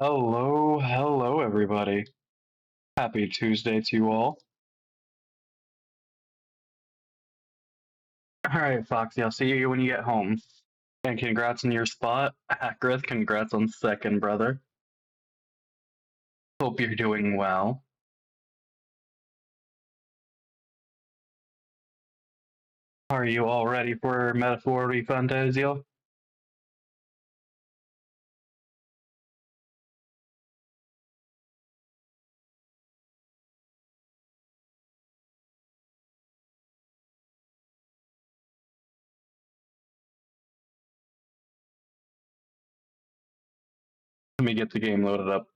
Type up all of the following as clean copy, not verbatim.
Hello, everybody. Happy Tuesday to you all. All right, Foxy, I'll see you when you get home. And congrats on your spot. Griff, congrats on second, brother. Hope you're doing well. Are you all ready for Metaphor ReFantazio? Let me get the game loaded up.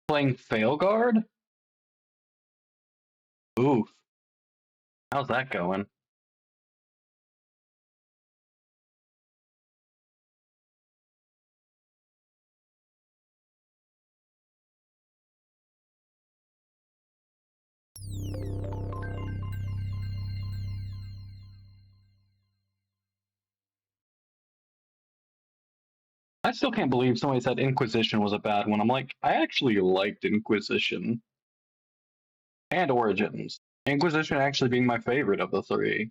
Playing Failguard? Oof. How's that going? I still can't believe somebody said Inquisition was a bad one. I'm like, I actually liked Inquisition. And Origins. Inquisition actually being my favorite of the three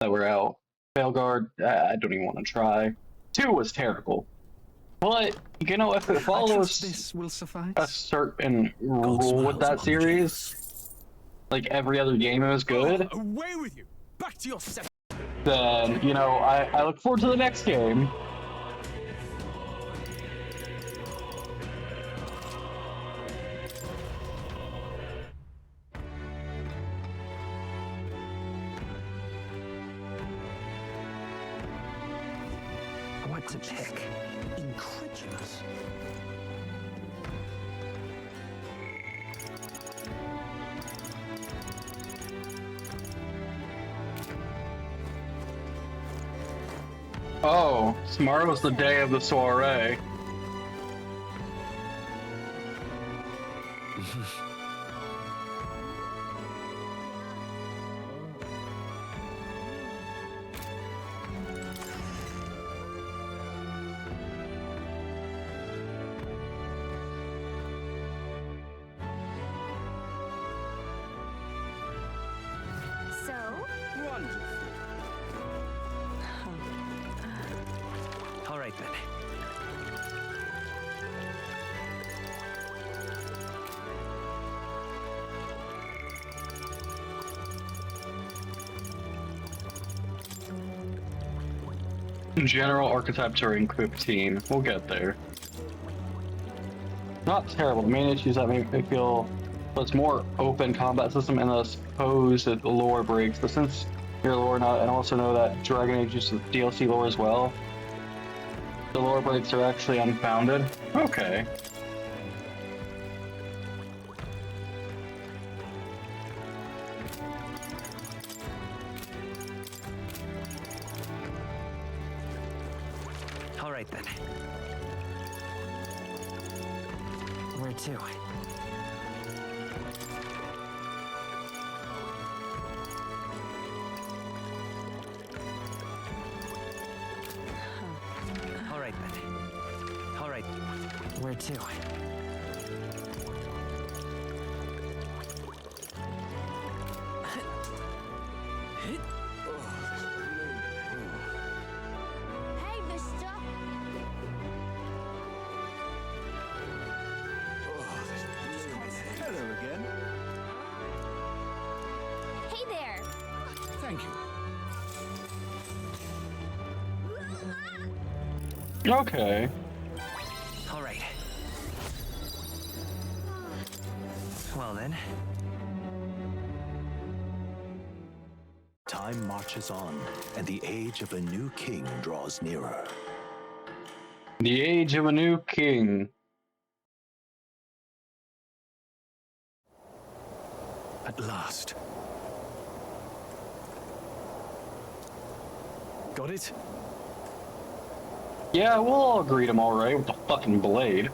that were out. Failguard, I don't even want to try. 2 was terrible. But, you know, if it follows this will suffice. a certain rule with that series, like every other game is good, Away with you! Back to your set. then, you know, I look forward to the next game. What to pick? Incredulous. Oh, tomorrow's the day of the soiree. All right then. General archetypes are in 15. We'll get there. Not terrible. The main issues that make me feel it's more open combat system and the supposed lore breaks. But since your lore not, and also know that Dragon Age uses DLC lore as well, the lore breaks are actually unfounded. Okay. All right then. Where to? All right then. All right. Where to? Hey, mister! Hello again. Hey there! Thank you. Okay. All right. Well then. Time marches on, and the age of a new king draws nearer. The age of a new king. At last. Got it? Yeah, we'll all greet him alright with the fucking blade.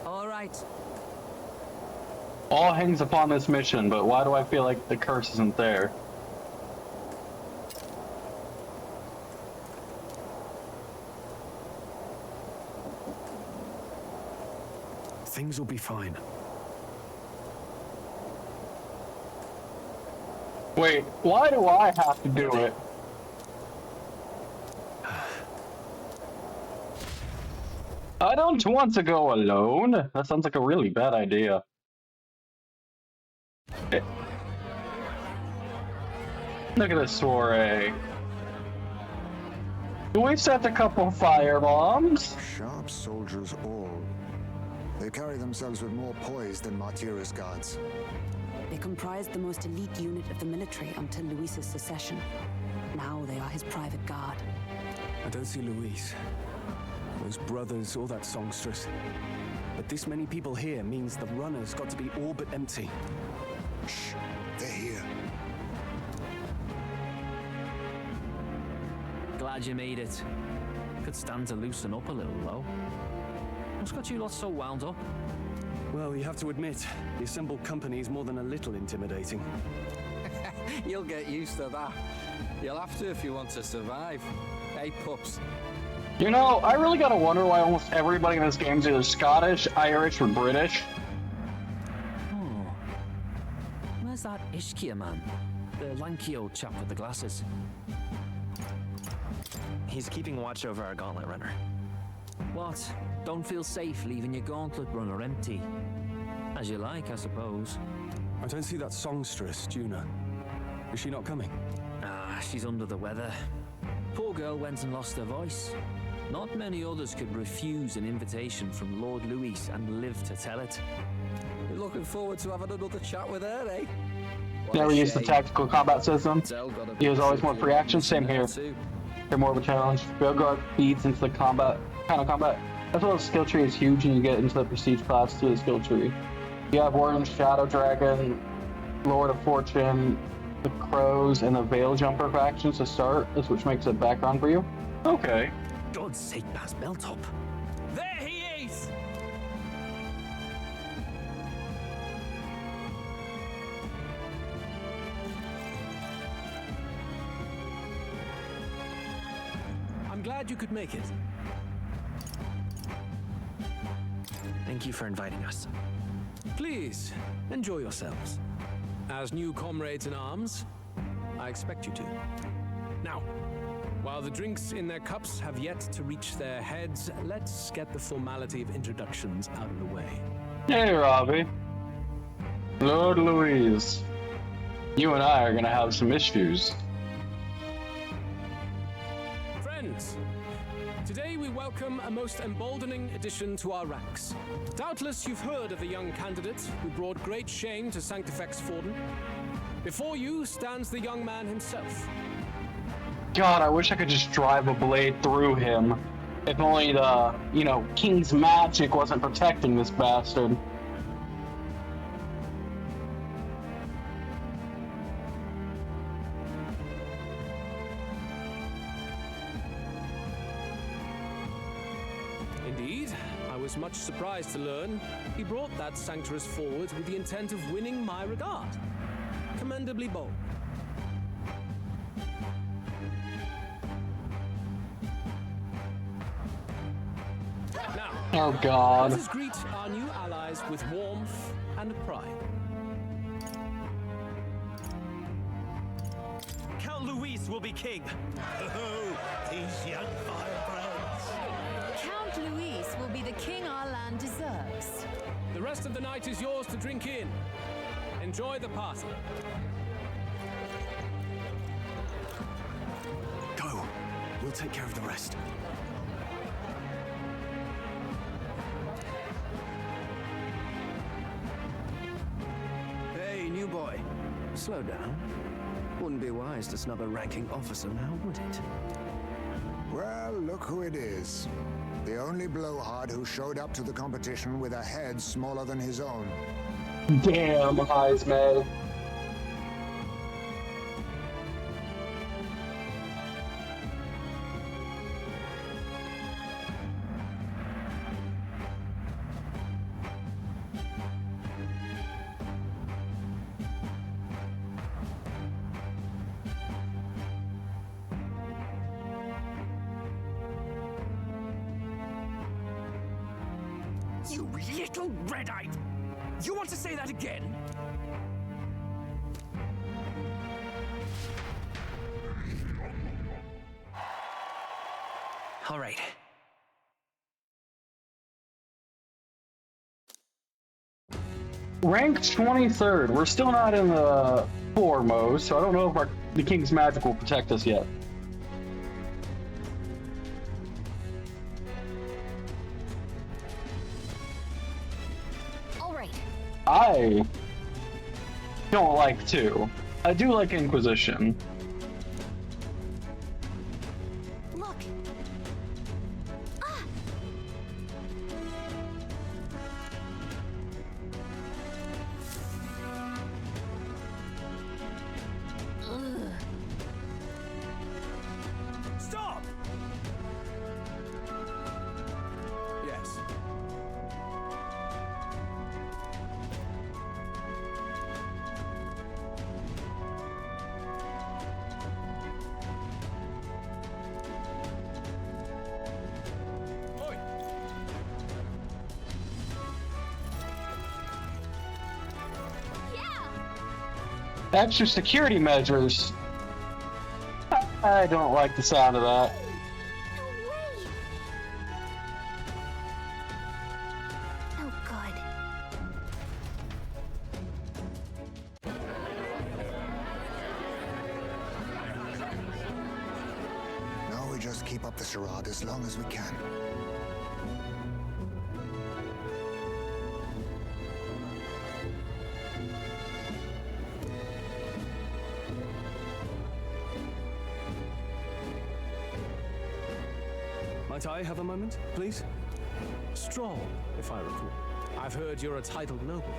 All right. All hangs upon this mission, but why do I feel like the curse isn't there? Things will be fine. Wait, why do I have to do it? I don't want to go alone. That sounds like a really bad idea. Look at this soiree. We set a couple fire bombs. Sharp soldiers all. They carry themselves with more poise than Martira's guards. They comprised the most elite unit of the military until Luis's secession. Now they are his private guard. I don't see Luis, those brothers, or that songstress. But this many people here means the runner's got to be all but empty. Shh, they're here. Glad you made it. Could stand to loosen up a little, though. What's got you lot so wound up? Well, you have to admit, the assembled company is more than a little intimidating. You'll get used to that. You'll have to if you want to survive. Hey, pups. You know, I really gotta wonder why almost everybody in this game is either Scottish, Irish, or British. Oh. Where's that Ishkia man? The lanky old chap with the glasses. He's keeping watch over our gauntlet runner. What? Don't feel safe leaving your gauntlet runner empty? As you like, I suppose. I don't see that songstress, Juna. Is she not coming? Ah, she's under the weather. Poor girl went and lost her voice. Not many others could refuse an invitation from Lord Louis and live to tell it. You're looking forward to having another chat with her, eh? Never used the tactical combat system. He was always more free action, same here. They're more of a challenge. Railguard feeds into the combat, kind of combat. As well as skill tree is huge and you get into the prestige class through the skill tree. You have Orange, Shadow Dragon, Lord of Fortune, the Crows, and the Veil Jumper factions to start, which makes a background for you. Okay. God's sake, Baz Beltop. There he is! I'm glad you could make it. Thank you for inviting us. Please, enjoy yourselves. As new comrades in arms, I expect you to. Now, while the drinks in their cups have yet to reach their heads, let's get the formality of introductions out of the way. Hey, Robbie. Lord Louise. You and I are gonna have some issues. Friends, today we welcome a most emboldening addition to our ranks. Doubtless you've heard of the young candidate who brought great shame to Sanctifex Forden. Before you stands the young man himself. God, I wish I could just drive a blade through him. If only the, King's magic wasn't protecting this bastard. Indeed, I was much surprised to learn he brought that sanctuarist forward with the intent of winning my regard. Commendably bold. Now, Oh God. let us greet our new allies with warmth and pride. Count Luis will be king. Oh, these young firebrands. Count Luis will be the king our land deserves. The rest of the night is yours to drink in. Enjoy the party. Go. We'll take care of the rest. Hey, new boy. Slow down. Wouldn't be wise to snub a ranking officer now, would it? Well, look who it is. The only blowhard who showed up to the competition with a head smaller than his own. Damn, Heisman. You little red-eyed... You want to say that again? All right. Ranked 23rd. We're still not in the foremost, so I don't know if the King's Magic will protect us yet. All right. I don't like 2. I do like Inquisition. Look. Ah! Ugh. Stop! Yes. Oi! Yeah! Extra security measures. I don't like the sound of that. No way! Oh, God. Now we just keep up the charade as long as we can. Might I have a moment, please? Stroll, if I recall. I've heard you're a titled noble.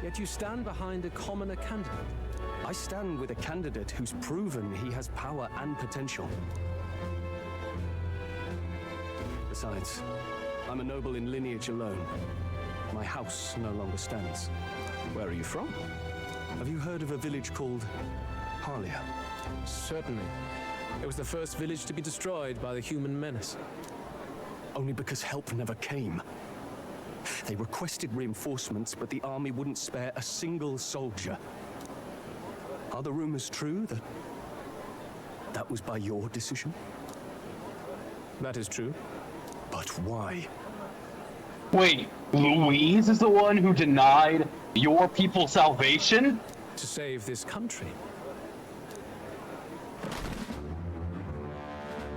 Yet you stand behind a commoner candidate. I stand with a candidate who's proven he has power and potential. Besides, I'm a noble in lineage alone. My house no longer stands. Where are you from? Have you heard of a village called Harlia? Certainly. It was the first village to be destroyed by the human menace. Only because help never came. They requested reinforcements, but the army wouldn't spare a single soldier. Are the rumors true that was by your decision? That is true. But why? Wait, Louise is the one who denied your people salvation? To save this country.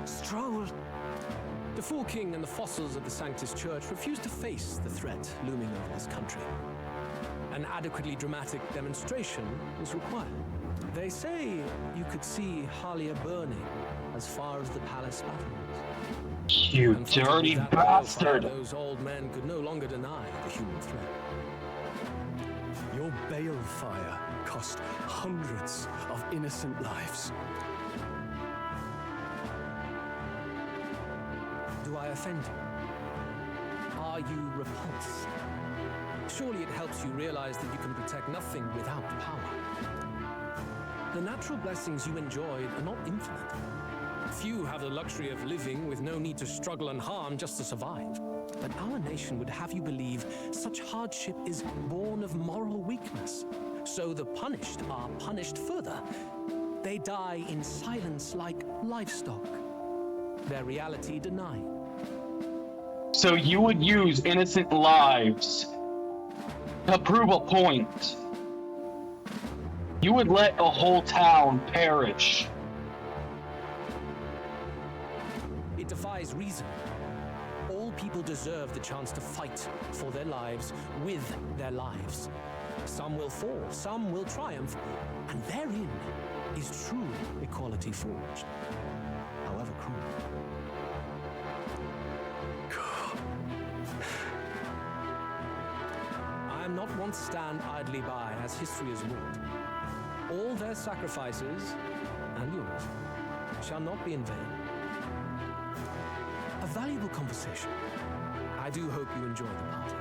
Stroll! The Fool King and the fossils of the Sanctus Church refused to face the threat looming over this country. An adequately dramatic demonstration was required. They say you could see Harlia burning as far as the palace battlements. You Unfortunately, dirty that bastard! Those old men could no longer deny the human threat. Your balefire cost hundreds of innocent lives. Do I offend you? Are you repulsed? Surely it helps you realize that you can protect nothing without power. The natural blessings you enjoyed are not infinite. Few have the luxury of living with no need to struggle and harm just to survive. But our nation would have you believe such hardship is born of moral weakness. So the punished are punished further. They die in silence like livestock. Their reality denied. So you would use innocent lives to prove a point. You would let a whole town perish. It defies reason. All people deserve the chance to fight for their lives with their lives. Some will fall, some will triumph, and therein is true equality forged, however cruel. I am not one to stand idly by as history is wrought. All their sacrifices, and yours, shall not be in vain. A valuable conversation. I do hope you enjoy the party.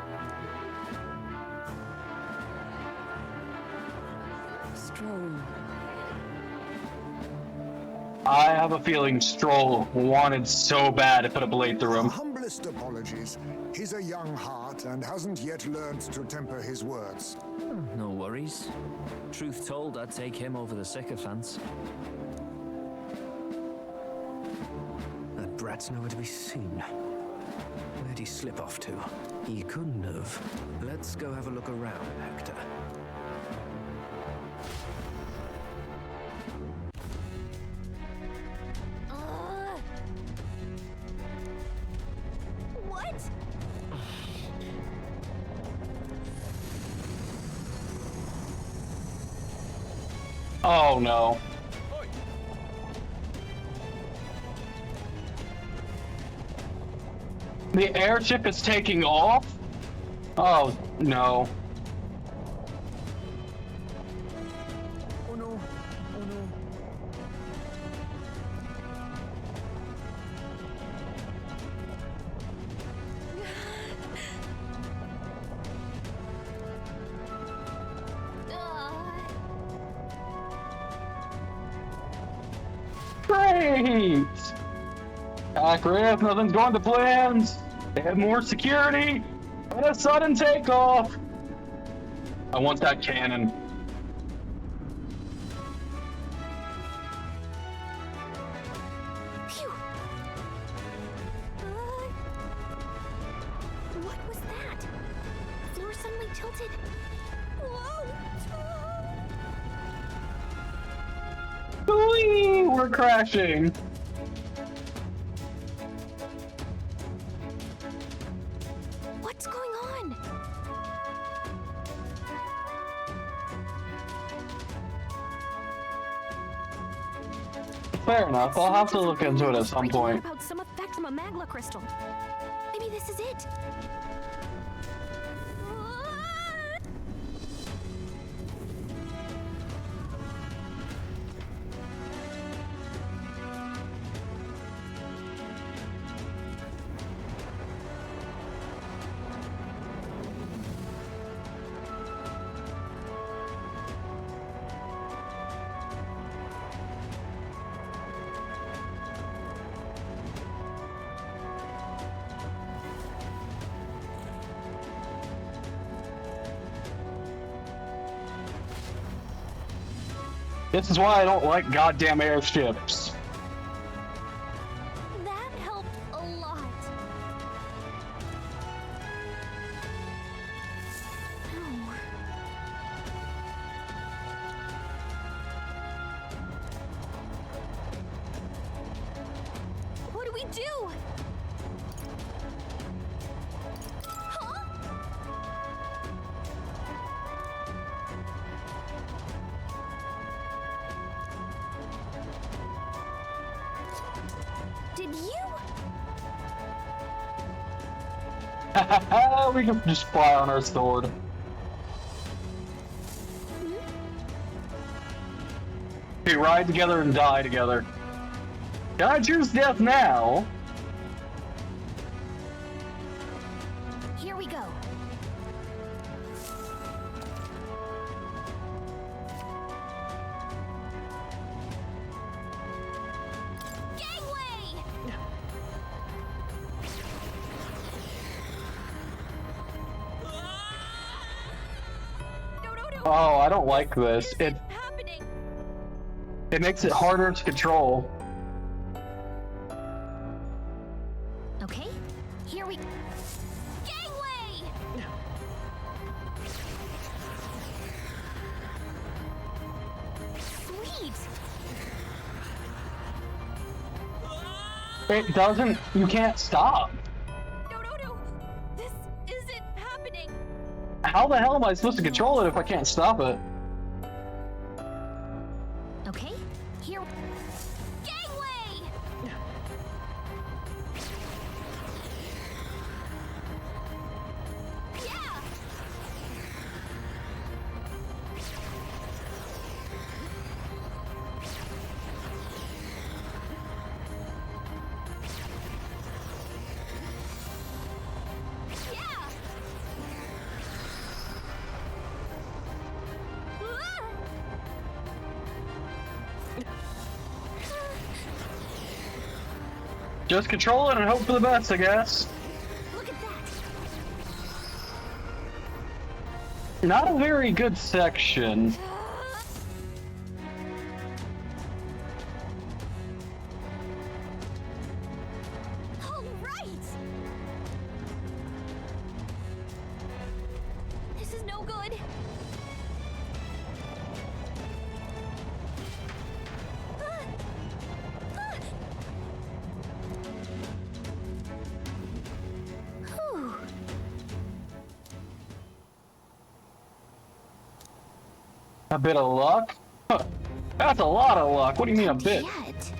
Stroll. I have a feeling Stroll wanted so bad to put a blade through him. Humble Humblest apologies. He's a young heart and hasn't yet learned to temper his words. No worries. Truth told, I'd take him over the sycophants. That brat's nowhere to be seen. Where'd he slip off to? He couldn't have. Let's go have a look around, Hector. What? Oh no. The airship is taking off? Oh no. Oh no. Oh no. Great! Accurate, nothing's going to plans. They have more security and a sudden takeoff. I want that cannon. Phew. What was that? Floor suddenly tilted. Whoa! Whee! We're crashing. What's going on? Fair enough. I'll have to look into it at some Breaking out point. about some effect from a magma crystal. Maybe this is it. This is why I don't like goddamn airships. That helped a lot. Oh. What do we do? Huh? Did you? We can just fly on our sword. We ride together and die together. Can I choose death now? Here we go. Gangway! No. Oh, I don't like this. What is happening? It makes it harder to control. Okay, here we... Gangway! Sweet! It doesn't. You can't stop. No. This isn't happening. How the hell am I supposed to control it if I can't stop it? Okay, here... Gangway! Yeah! Yeah! Just control it and hope for the best, I guess. Not a very good section. All right. This is no good. Whew. A bit of luck? Huh. That's a lot of luck. What do you mean a bit? Yet.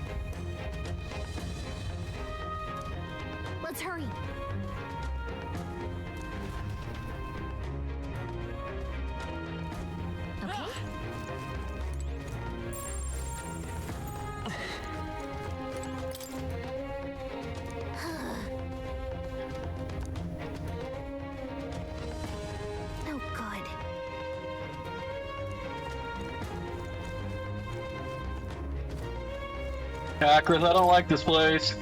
Let's hurry. Okay. Oh, good. Chris, I don't like this place.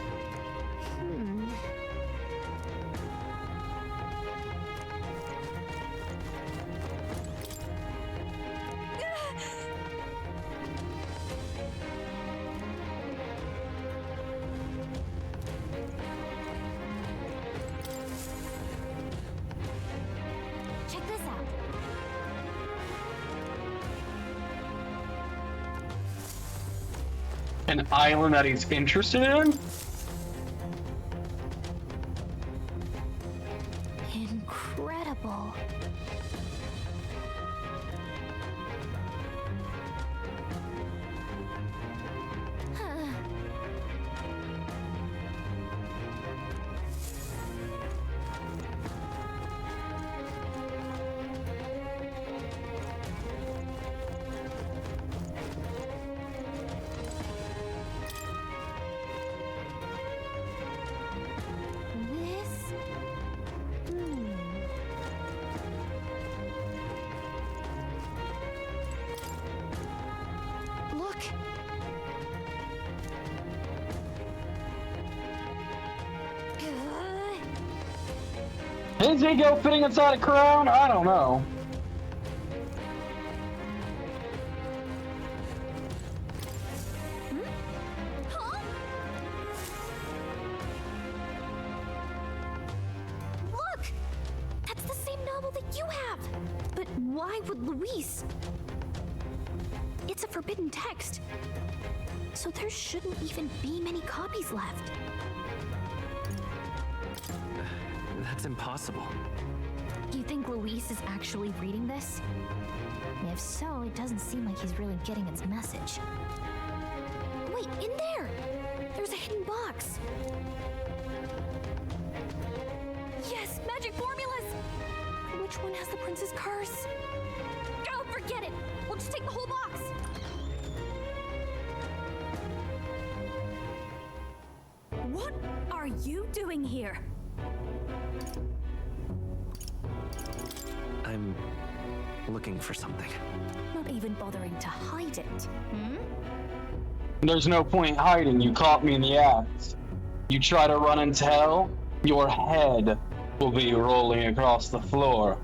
Check this out. An island that he's interested in? Incredible. Huh. This? Look. His ego fitting inside a crown? I don't know. Huh? Look! That's the same novel that you have! But why would Luis? It's a forbidden text. So there shouldn't even be many copies left. That's impossible. Do you think Luis is actually reading this? If so, it doesn't seem like he's really getting its message. Wait, in there! There's a hidden box. Yes, magic formulas! Which one has the prince's curse? Oh, forget it! We'll just take the whole box! What are you doing here? I'm looking for something. Not even bothering to hide it. There's no point hiding. You caught me in the act. You try to run and tell, your head will be rolling across the floor.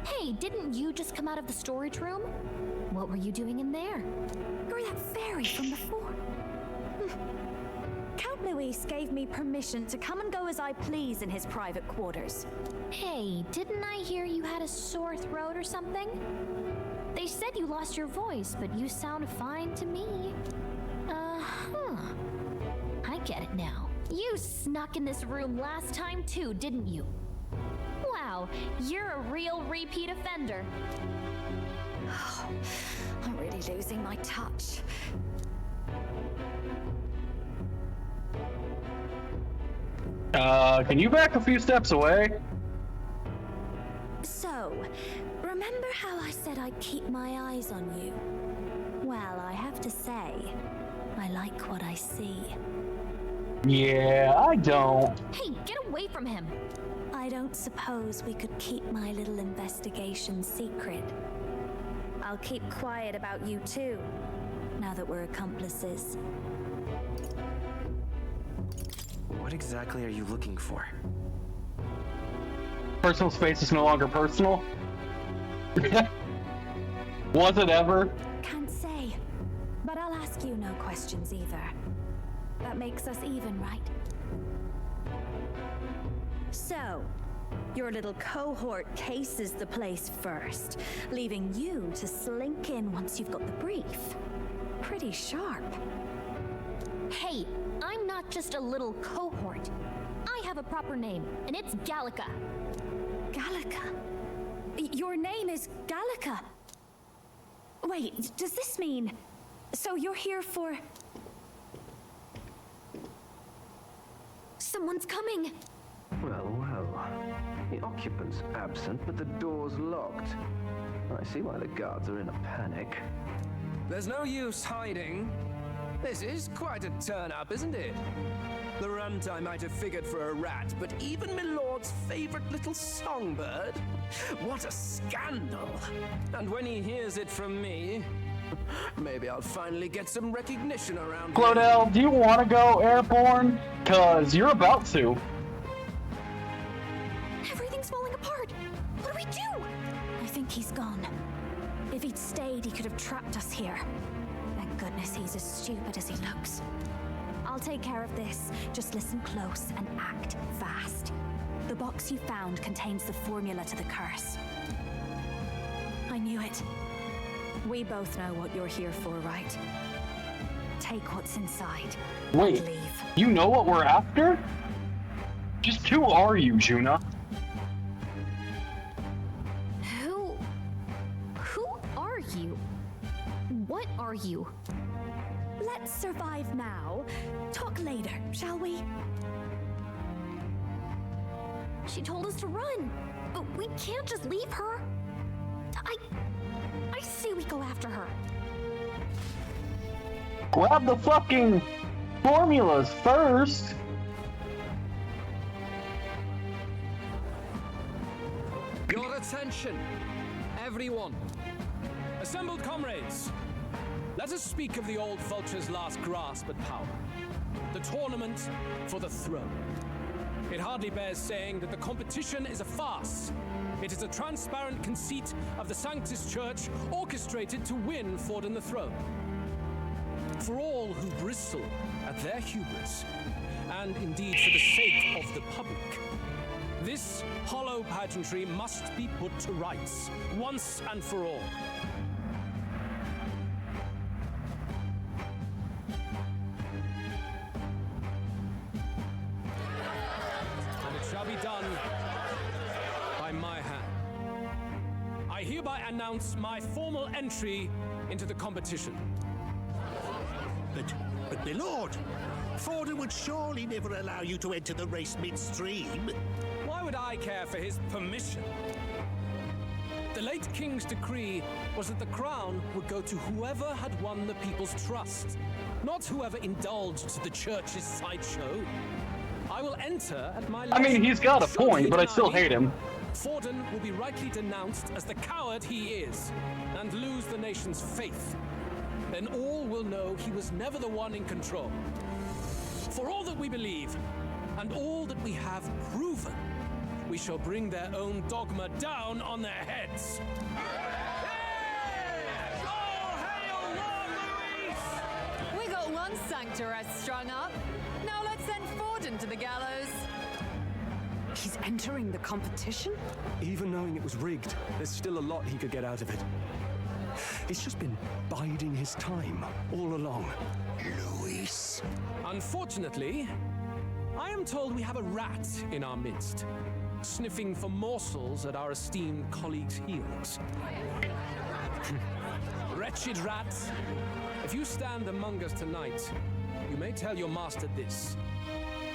Hey, didn't you just come out of the storage room? What were you doing in there? You're that fairy from before. Count Luis gave me permission to come and go as I please in his private quarters. Hey, didn't I hear you had a sore throat or something? They said you lost your voice, but you sound fine to me. I get it now. You snuck in this room last time too, didn't you? Wow, you're a real repeat offender. I'm really losing my touch. Can you back a few steps away? So, remember how I said I'd keep my eyes on you? Well, I have to say, I like what I see. Yeah, I don't. Hey, get away from him! I don't suppose we could keep my little investigation secret. I'll keep quiet about you too, now that we're accomplices. What exactly are you looking for? Personal space is no longer personal. Was it ever? Can't say. But I'll ask you no questions either. That makes us even, right? So, your little cohort cases the place first, leaving you to slink in once you've got the brief. Pretty sharp. Hey, I'm not just a little cohort. I have a proper name, and it's Gallica. Gallica? Your name is Gallica? Wait, does this mean... So you're here for... Someone's coming. Well, well. The occupant's absent, but the door's locked. I see why the guards are in a panic. There's no use hiding. This is quite a turn-up, isn't it? The runt I might have figured for a rat, but even my lord's favorite little songbird? What a scandal! And when he hears it from me, maybe I'll finally get some recognition around here. Glodell, do you want to go airborne? Cause you're about to. Everything's falling apart. What do we do? I think he's gone. If he'd stayed, he could have trapped us here. Thank goodness he's as stupid as he looks. I'll take care of this. Just listen close and act fast. The box you found contains the formula to the curse. I knew it. We both know what you're here for, right? Take what's inside. Wait, And leave. you know what we're after? Just who are you, Juna? Who are you? What are you? Let's survive now. Talk later, shall we? She told us to run, but we can't just leave her. I say we go after her. Grab the fucking formulas first. Your attention, everyone. Assembled comrades, let us speak of the old vulture's last grasp at power. The tournament for the throne. It hardly bears saying that the competition is a farce. It is a transparent conceit of the Sanctus Church orchestrated to win Forden the throne. For all who bristle at their hubris, and indeed for the sake of the public, this hollow pageantry must be put to rights, once and for all. And it shall be done by my hand. I hereby announce my formal entry into the competition. But my lord, Forden would surely never allow you to enter the race midstream. Why would I care for his permission? The late king's decree was that the crown would go to whoever had won the people's trust, not whoever indulged the church's sideshow. I will enter at my I mean, he's got a Should point, he but I deny still me, hate him. Forden will be rightly denounced as the coward he is, and lose the nation's faith. Then all will know he was never the one in control. For all that we believe, and all that we have proven, we shall bring their own dogma down on their heads. All hail Lord Luis! We got one sanctoress strung up. Now let's send Forden to the gallows. He's entering the competition? Even knowing it was rigged, there's still a lot he could get out of it. He's just been biding his time all along. Luis. Unfortunately, I am told we have a rat in our midst, sniffing for morsels at our esteemed colleagues' heels. Wretched rat, if you stand among us tonight, you may tell your master this.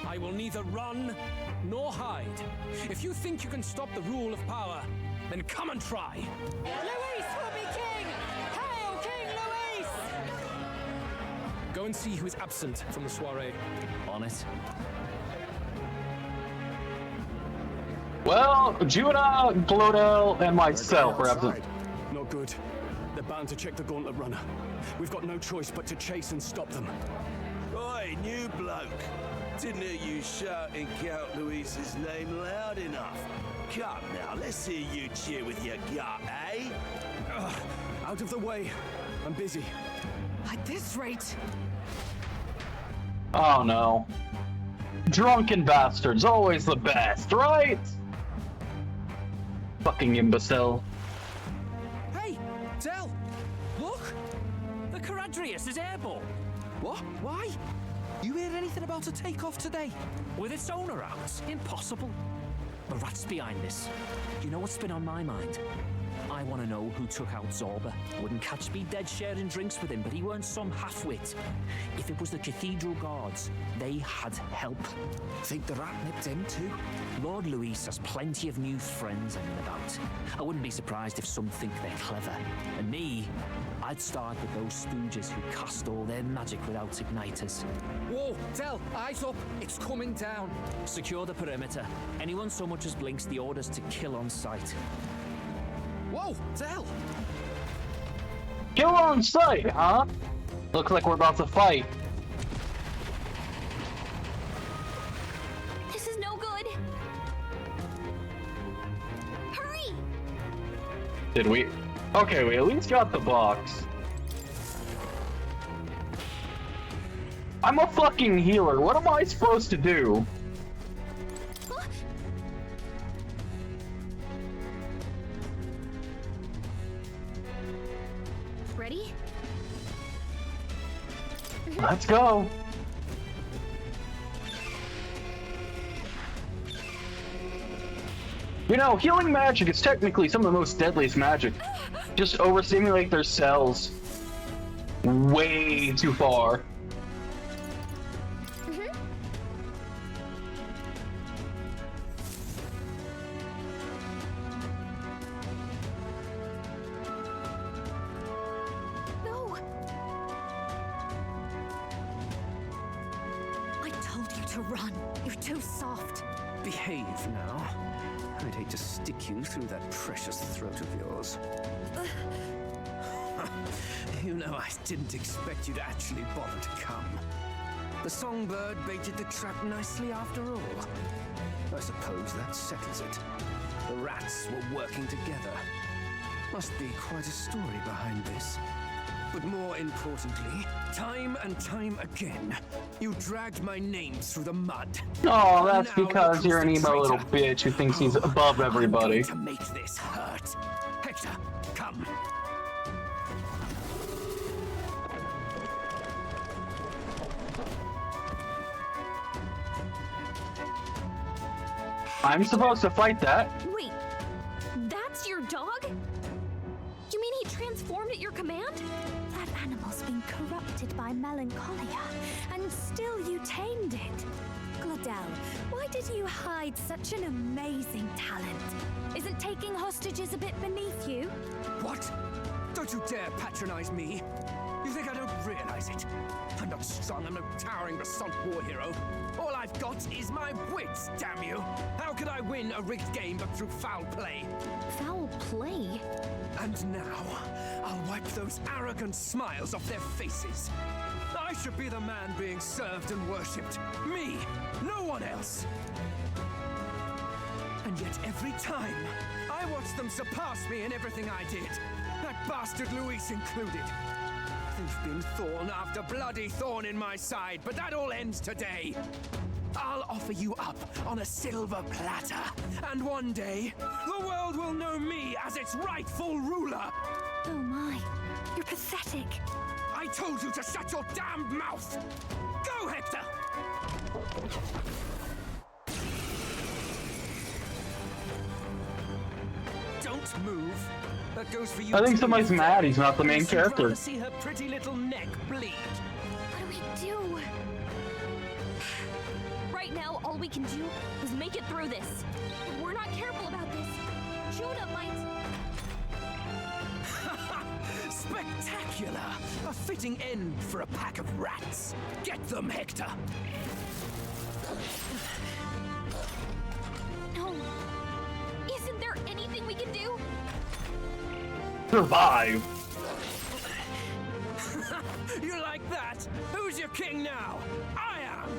I will neither run nor hide. If you think you can stop the rule of power, then come and try. Luis will be king! Hail King Luis! Go and see who is absent from the soiree. On it. Well, Juna, Glodell, and myself are absent. Not good. They're bound to check the gauntlet runner. We've got no choice but to chase and stop them. Oi, new bloke. Didn't hear you shouting Count Luis's name loud enough. Come now, let's see you cheer with your gut, eh? Out of the way. I'm busy. At this rate... Oh no. Drunken bastards, always the best, right? Fucking imbecile. Hey, Del! Look! The Caradrius is airborne! What? Why? You hear anything about a takeoff today? With its owner out? Impossible. The rat's behind this. You know what's been on my mind? I want to know who took out Zorba. Wouldn't catch me dead sharing drinks with him, but he weren't some half-wit. If it was the Cathedral Guards, they had help. Think the rat nipped him too? Lord Luis has plenty of new friends hanging about. I wouldn't be surprised if some think they're clever. And me, I'd start with those stooges who cast all their magic without igniters. Whoa, Del, eyes up. It's coming down. Secure the perimeter. Anyone so much as blinks, the orders to kill on sight. Whoa, Del! Kill on sight, huh? Looks like we're about to fight. This is no good. Hurry! Did we? Okay, we at least got the box. I'm a fucking healer. What am I supposed to do? Ready? Let's go. You know, healing magic is technically some of the most deadliest magic. Just overstimulate their cells way too far. No. I told you to run. You're too soft. Behave now. I'd hate to stick you through that precious throat of yours. You know, I didn't expect you to actually bother to come. The songbird baited the trap nicely after all. I suppose that settles it. The rats were working together. Must be quite a story behind this. But more importantly, time and time again, you dragged my name through the mud. Oh, that's because you're an emo little bitch who thinks he's above everybody. To make this hurt. Hector, come. I'm supposed to fight that? Wait, that's your dog? You mean he transformed at your command? That animal's been corrupted by melancholia, and still you tamed it. Gladel, why did you hide such an amazing talent? Isn't taking hostages a bit beneath you? What? Don't you dare patronize me. You think I don't realize it? I'm not strong, I'm no towering Resant war hero. All I've got is my wits, damn you! How could I win a rigged game but through foul play? Foul play? And now, I'll wipe those arrogant smiles off their faces. I should be the man being served and worshipped. Me, no one else. And yet every time, I watch them surpass me in everything I did. That bastard Luis included. They've been thorn after bloody thorn in my side, but that all ends today. I'll offer you up on a silver platter, and one day, the world will know me as its rightful ruler. Oh my, you're pathetic. I told you to shut your damned mouth! Go, Hector! Don't move. That goes for you. I think too, somebody's Hector. mad he's not the main You'd character. rather see her pretty little neck bleed. What do we do? Right now, all we can do is make it through this. If we're not careful about this, Judah might... Spectacular! A fitting end for a pack of rats. Get them, Hector! No. Isn't there anything we can do? Survive. You like that? Who's your king now? I am!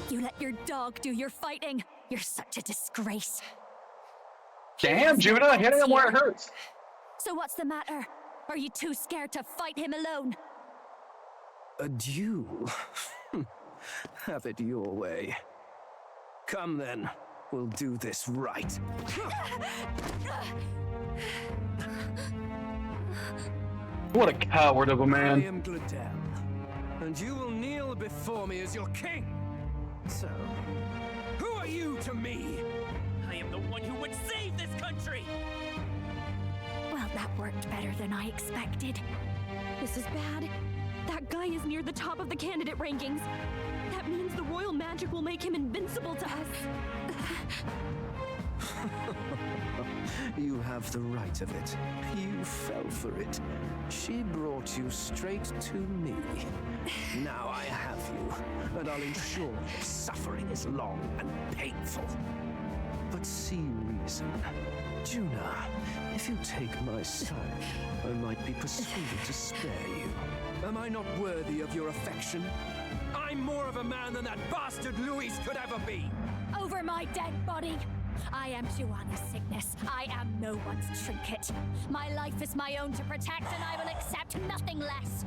You let your dog do your fighting. You're such a disgrace. Damn, Judah, hitting him where it hurts. So what's the matter? Are you too scared to fight him alone? A duel? Have it your way. Come then, we'll do this right. What a coward of a I man. am Gladel, and you will kneel before me as your king. So, who are you to me? I am the one who would save this country! Well, that worked better than I expected. This is bad. That guy is near the top of the candidate rankings. That means the royal magic will make him invincible to us. You have the right of it. You fell for it. She brought you straight to me. Now I have you, and I'll ensure your suffering is long and painful. But see reason. Juna, if you take my side, I might be persuaded to spare you. Am I not worthy of your affection? I'm more of a man than that bastard Louis could ever be! Over my dead body! I am Juana's sickness. I am no one's trinket. My life is my own to protect, and I will accept nothing less.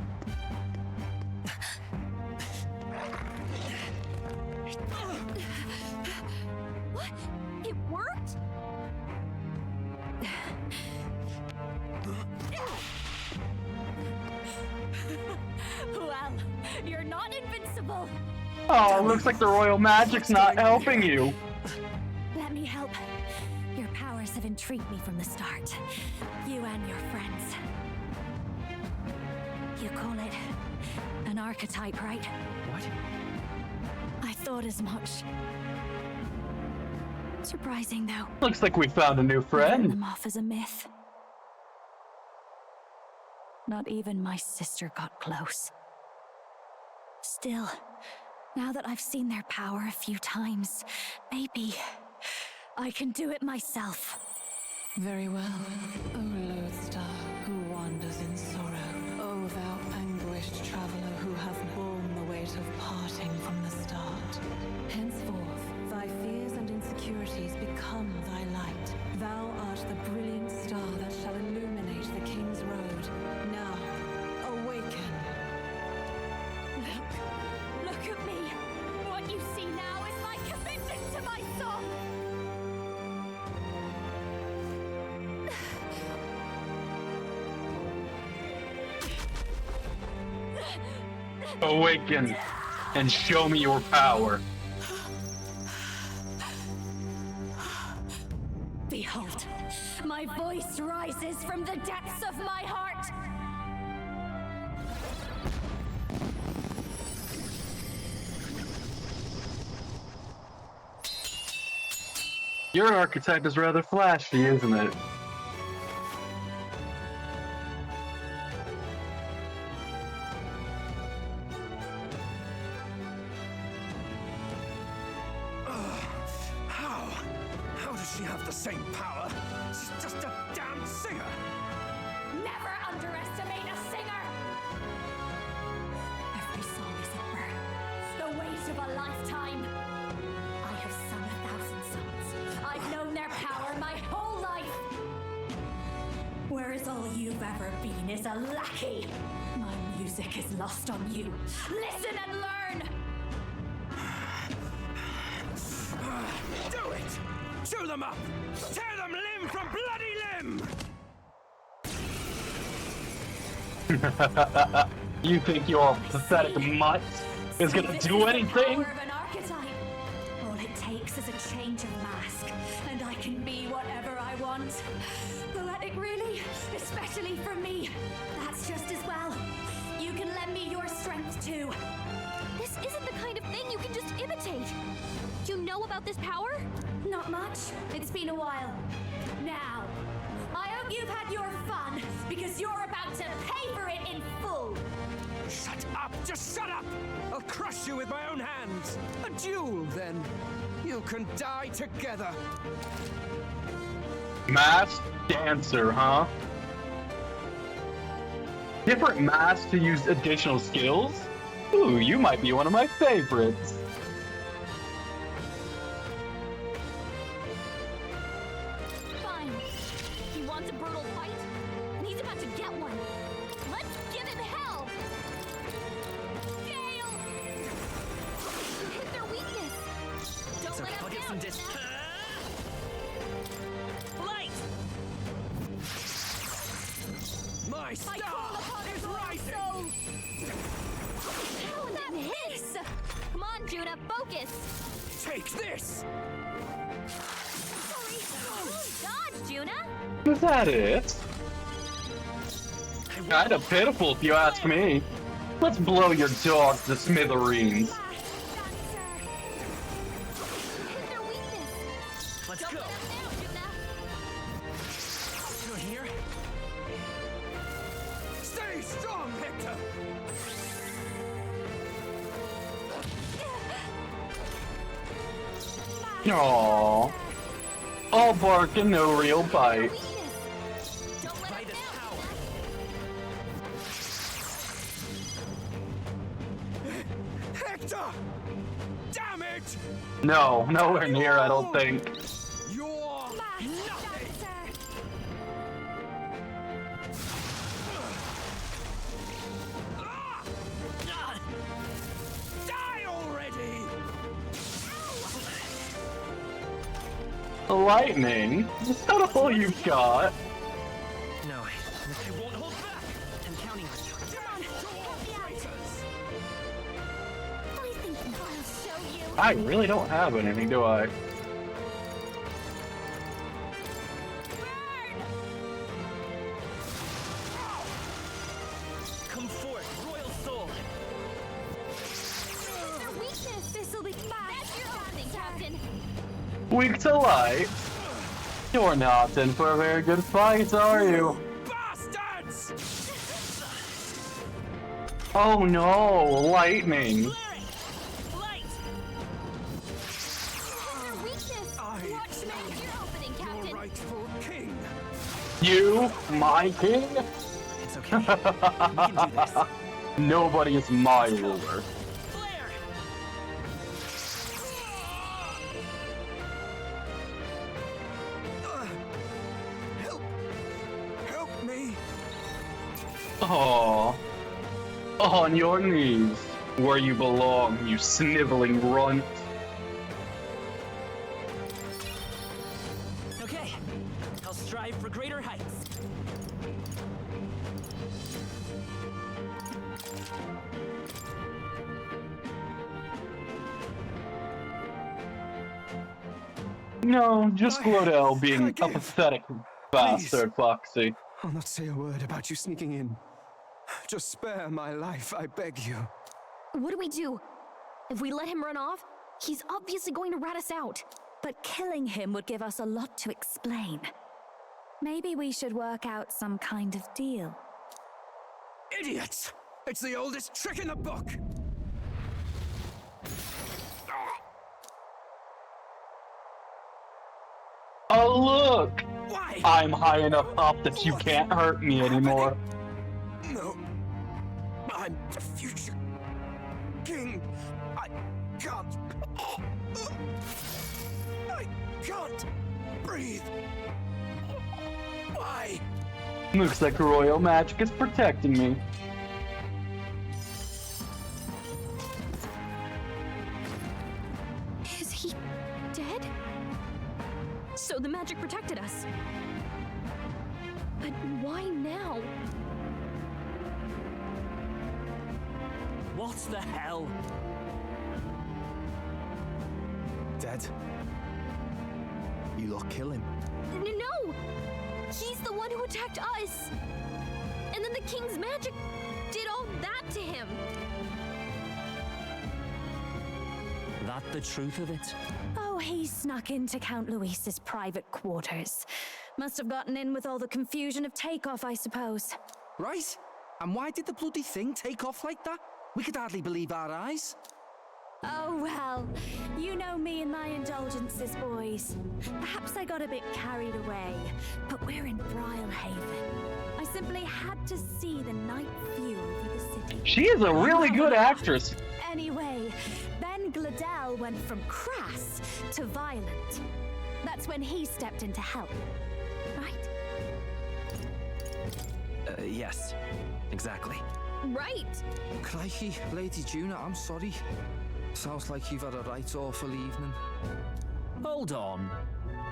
What? It worked? Well, you're not invincible. Oh, looks like the royal magic's not helping you. Let me help. Your powers have intrigued me from the start. You and your friends. You call it an archetype, right? What? I thought as much. Surprising, though. Looks like we found a new Written friend. them off as a myth. Not even my sister got close. Still, now that I've seen their power a few times, maybe I can do it myself. Very well, O Lodestar, who wanders in sorrow. O thou anguished traveler who hath borne the weight of parting from the start. Henceforth, thy fears and insecurities become thy light. Thou art the brilliant star that shall illuminate the King's Road. Now, awaken. Look at me! What you see now is my commitment to my song! Awaken and show me your power. Behold, my voice rises from the depths of my heart! Your archetype is rather flashy, isn't it? How does she have the same power? She's just a damn singer! Never underestimate a singer! Every song is a birth, the weight of a lifetime. I have sung 1,000 songs. I've known their power my whole life. Whereas all you've ever been is a lackey. My music is lost on you. Listen and learn! Do it! Chew them up! Tear them limb from bloody limb! You think your pathetic mutt is gonna This do is the anything? power of an archetype. All it takes is a change of mask, and I can be whatever I want. Poetic, really? Especially for me. That's just as well. You can lend me your strength too. This isn't the kind of thing you can just imitate. Do you know about this power? Not much. It's been a while. Now, I hope you've had your fun, because you're about to pay for it in full. Shut up! Just shut up! I'll crush you with my own hands! A duel, then. You can die together. Masked dancer, huh? Different masks to use additional skills? Ooh, you might be one of my favorites. Take this! Dodge, Juna! Is that it? Kinda pitiful if you ask me. Let's blow your dog to smithereens. Let's go. You're here? Stay strong, Hector! Aww. All bark and no real bite. Hector! Damn it! No, nowhere near, I don't think. You're nothing! Die already! Lightning? Is that all you've got? No, I won't hold back. I'm counting on you. I think I'll show you. I really don't have anything, do I? Come forth, royal soul. Their weakness. This'll be fine. That's your thing, Captain. Weak to light. You're not in for a very good fight, are you? Bastards! Oh no, lightning. Light! Their weakness. Watch me. Your opening, Captain. Your rightful king! You, my king? It's okay. We can do this. Nobody is my ruler. Flare! Help me! Aww. On your knees, where you belong, you sniveling runt. Okay, I'll strive for greater heights. No, just Glodell being a pathetic bastard, Foxy. I'll not say a word about you sneaking in. Just spare my life, I beg you. What do we do? If we let him run off, he's obviously going to rat us out. But killing him would give us a lot to explain. Maybe we should work out some kind of deal. Idiots! It's the oldest trick in the book! Oh look! Why? I'm high enough up that you can't hurt me anymore. No. I'm the future king. I can't. I can't breathe. Why? Looks like royal magic is protecting me. Is he dead? So the magic protected us. But why now? What the hell? Dead. You lot kill him. No! He's the one who attacked us! And then the king's magic did all that to him! That the truth of it? Oh, he snuck into Count Luis's private quarters. Must have gotten in with all the confusion of takeoff, I suppose. Right? And why did the bloody thing take off like that? We could hardly believe our eyes. Oh, well, you know me and my indulgences, boys. Perhaps I got a bit carried away, but we're in Brilehaven. I simply had to see the night view over the city. She is a really good actress. Anyway, Ben Glodell went from crass to violent. That's when he stepped in to help, right? Yes, exactly. Right! Crikey, Lady Juna, I'm sorry. Sounds like you've had a right awful evening. Hold on.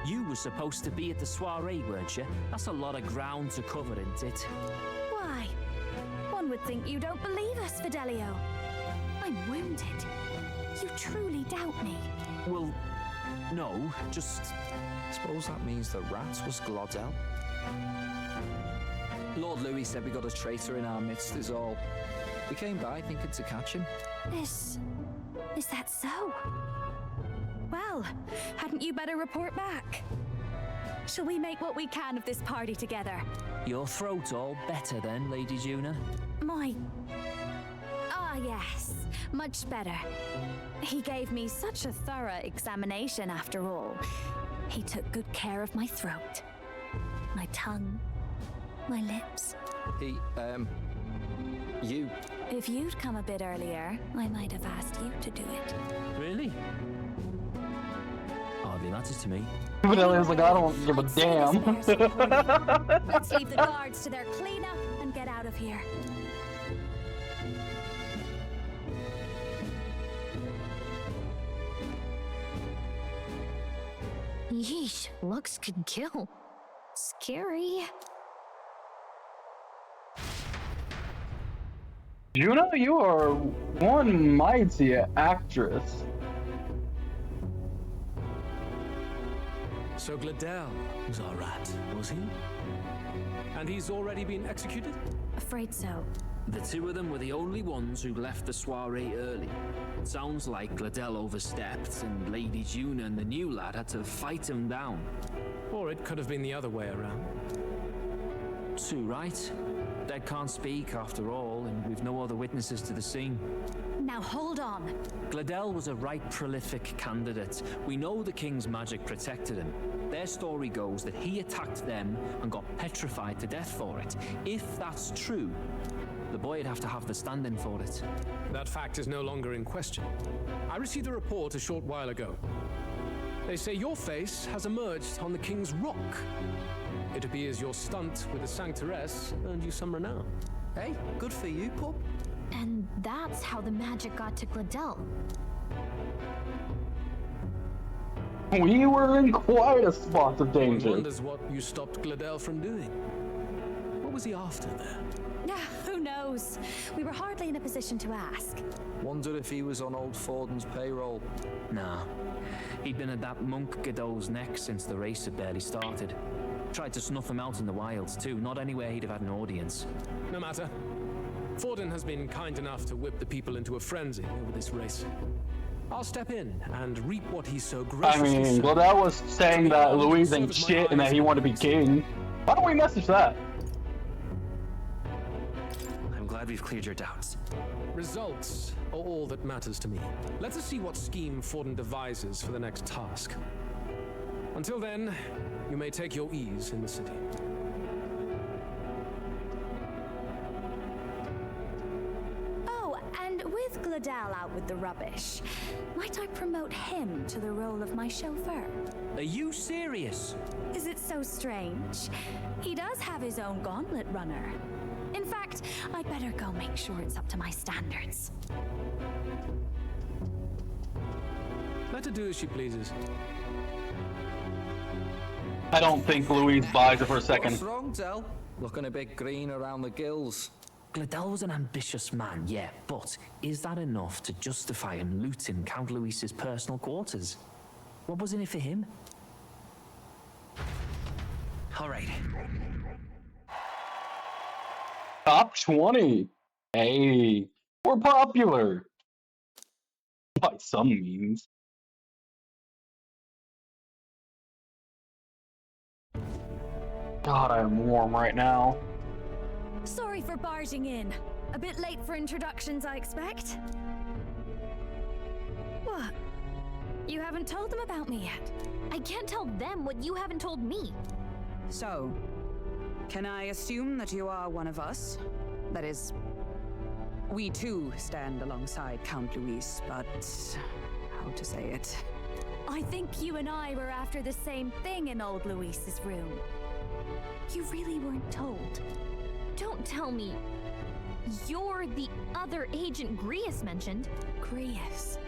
You were supposed to be at the soiree, weren't you? That's a lot of ground to cover, isn't it? Why? One would think you don't believe us, Fidelio. I'm wounded. You truly doubt me. Well, no, just... Suppose that means the rat was Glodell? Lord Louis said we got a traitor in our midst is all. We came by thinking to catch him. Is that so? Well, hadn't you better report back? Shall we make what we can of this party together? Your throat all better then, Lady Juna? Yes, much better. He gave me such a thorough examination after all. He took good care of my throat, my tongue, my lips. You. If you'd come a bit earlier, I might have asked you to do it. Really? Hardly matters to me. Vanillia's like, I don't give a damn. Let's leave the guards to their cleanup and get out of here. Yeesh, looks could kill. Scary. Juna, you are one mighty actress. So Glodell was our rat, was he? And he's already been executed? Afraid so. The two of them were the only ones who left the soiree early. Sounds like Glodell overstepped, and Lady Juna and the new lad had to fight him down. Or it could have been the other way around. Too right. Dead can't speak, after all, and we've no other witnesses to the scene. Now hold on. Glodell was a right prolific candidate. We know the king's magic protected him. Their story goes that he attacked them and got petrified to death for it. If that's true, the boy'd have to have the stand-in for it. That fact is no longer in question. I received a report a short while ago. They say your face has emerged on the King's Rock. It appears your stunt with the Sanctoress earned you some renown. Hey, good for you, pup. And that's how the magic got to Glodell. We were in quite a spot of danger. One wonders what you stopped Glodell from doing. What was he after there? Who knows? We were hardly in a position to ask. Wonder if he was on old Forden's payroll. Nah. He'd been at that monk Godot's neck since the race had barely started. Tried to snuff him out in the wilds too, not anywhere he'd have had an audience. No matter. Forden has been kind enough to whip the people into a frenzy over this race. I'll step in and reap what he's so graciously I mean, Glodell was saying that Louise ain't shit and that he wanted to be king. Why don't we message that? I'm glad we've cleared your doubts. Results are all that matters to me. Let us see what scheme Forden devises for the next task. Until then, you may take your ease in the city. Oh, and with Glodell out with the rubbish, might I promote him to the role of my chauffeur? Are you serious? Is it so strange? He does have his own gauntlet runner. In fact, I'd better go make sure it's up to my standards. Let her do as she pleases. I don't think Louise buys it for a second. What's wrong, Del? Looking a bit green around the gills. Glodell was an ambitious man, yeah, but is that enough to justify him looting Count Louis's personal quarters? What was in it for him? All right. Top 20. Hey, we're popular. By some means. God, I am warm right now. Sorry for barging in. A bit late for introductions, I expect. What? You haven't told them about me yet? I can't tell them what you haven't told me. So, can I assume that you are one of us? That is, we too stand alongside Count Louis, but how to say it? I think you and I were after the same thing in old Louis's room. You really weren't told. Don't tell me you're the other agent Grius mentioned. Grius?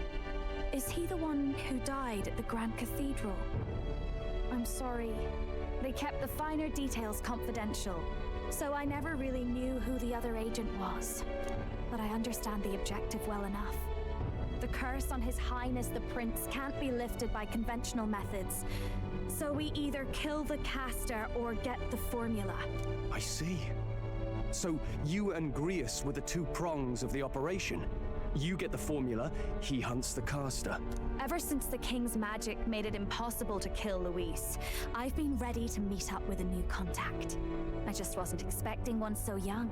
Is he the one who died at the Grand Cathedral? I'm sorry. They kept the finer details confidential, so I never really knew who the other agent was. But I understand the objective well enough. The curse on His Highness the Prince can't be lifted by conventional methods. So we either kill the caster or get the formula. I see. So you and Grius were the two prongs of the operation. You get the formula, he hunts the caster. Ever since the King's magic made it impossible to kill Luis, I've been ready to meet up with a new contact. I just wasn't expecting one so young.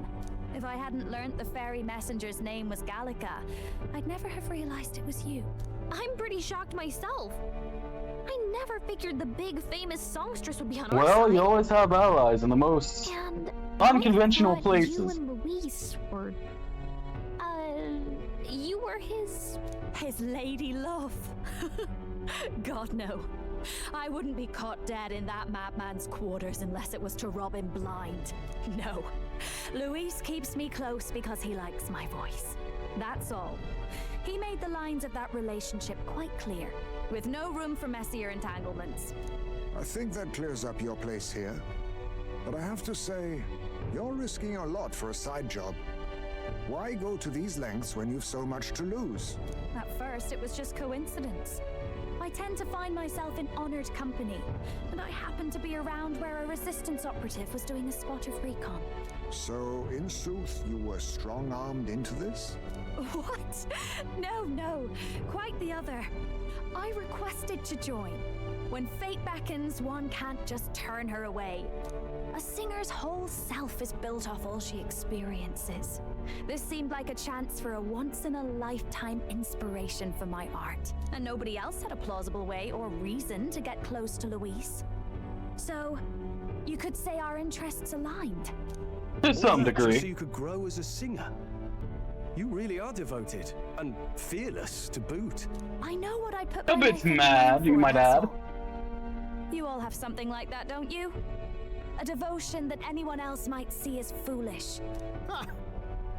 If I hadn't learnt the fairy messenger's name was Gallica, I'd never have realized it was you. I'm pretty shocked myself. I never figured the big famous songstress would be on our Well, side. you always have allies in the most And unconventional I thought places. You and Luis were... you were his lady love. God, no. I wouldn't be caught dead in that madman's quarters unless it was to rob him blind. No. Luis keeps me close because he likes my voice. That's all. He made the lines of that relationship quite clear, with no room for messier entanglements. I think that clears up your place here. But I have to say, you're risking a lot for a side job. Why go to these lengths when you've so much to lose? At first, it was just coincidence. I tend to find myself in honored company, and I happened to be around where a resistance operative was doing a spot of recon. So, in sooth, you were strong-armed into this? What? No. Quite the other. I requested to join. When fate beckons, one can't just turn her away. A singer's whole self is built off all she experiences. This seemed like a chance for a once-in-a-lifetime inspiration for my art. And nobody else had a plausible way or reason to get close to Luis. So, you could say our interests aligned. To some degree. So you could grow as a singer. You really are devoted, and fearless to boot. I know what I put A my bit life on the mad, line you for, might that's add. all. You all have something like that, don't you? A devotion that anyone else might see as foolish. Ha!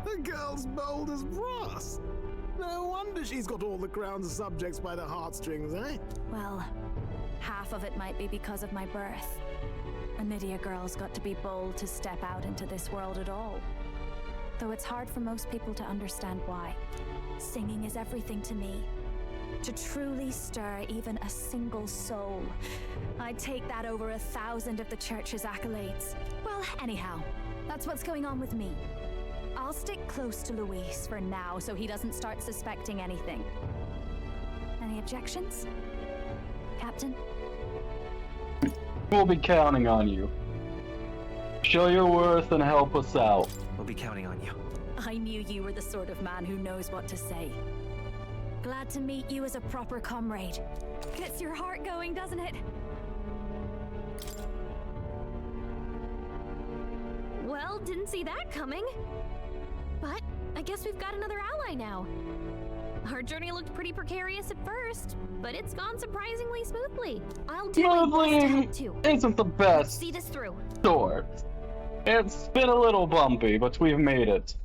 The girl's bold as brass. No wonder she's got all the crown's subjects by the heartstrings, eh? Well, half of it might be because of my birth. A Nydia girl's got to be bold to step out into this world at all. Though it's hard for most people to understand why. Singing is everything to me. To truly stir even a single soul, I'd take that over 1,000 of the church's accolades. Well, anyhow, that's what's going on with me. I'll stick close to Luis for now so he doesn't start suspecting anything. Any objections? Captain? We'll be counting on you. Show your worth and help us out. We'll be counting on you. I knew you were the sort of man who knows what to say. Glad to meet you as a proper comrade. Gets your heart going, doesn't it? Well, didn't see that coming. But I guess we've got another ally now. Our journey looked pretty precarious at first, but it's gone surprisingly smoothly. I'll do my best to help too. Isn't the best See this through. sort. It's been a little bumpy, but we've made it.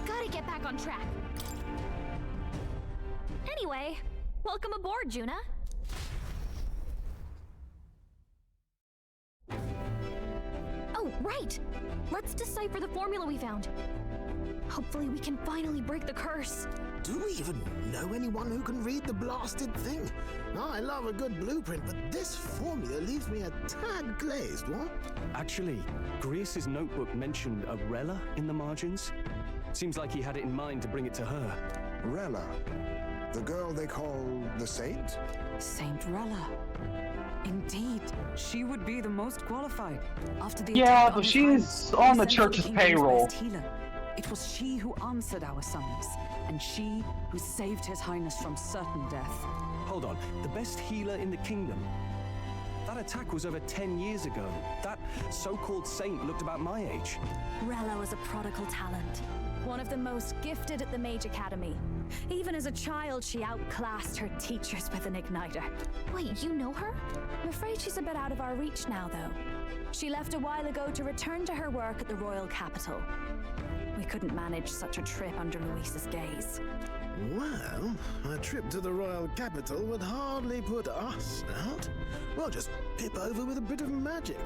Gotta get back on track. Anyway, welcome aboard, Juna. Oh, right! Let's decipher the formula we found. Hopefully we can finally break the curse. Do we even know anyone who can read the blasted thing? I love a good blueprint, but this formula leaves me a tad glazed, what? Actually, Grius's notebook mentioned a Rella in the margins. Seems like he had it in mind to bring it to her. Rella? The girl they call the Saint? Saint Rella. Indeed, she would be the most qualified. After the Yeah, attack but on his she's highness, on we the sent for church's kingdom's payroll. best healer. It was she who answered our summons, and she who saved his highness from certain death. Hold on, the best healer in the kingdom? That attack was over 10 years ago. That so-called saint looked about my age. Rella was a prodigal talent. One of the most gifted at the Mage Academy. Even as a child, she outclassed her teachers with an igniter. Wait, you know her? I'm afraid she's a bit out of our reach now, though. She left a while ago to return to her work at the royal capital. We couldn't manage such a trip under Luis's gaze. Well, a trip to the royal capital would hardly put us out. We'll just pip over with a bit of magic.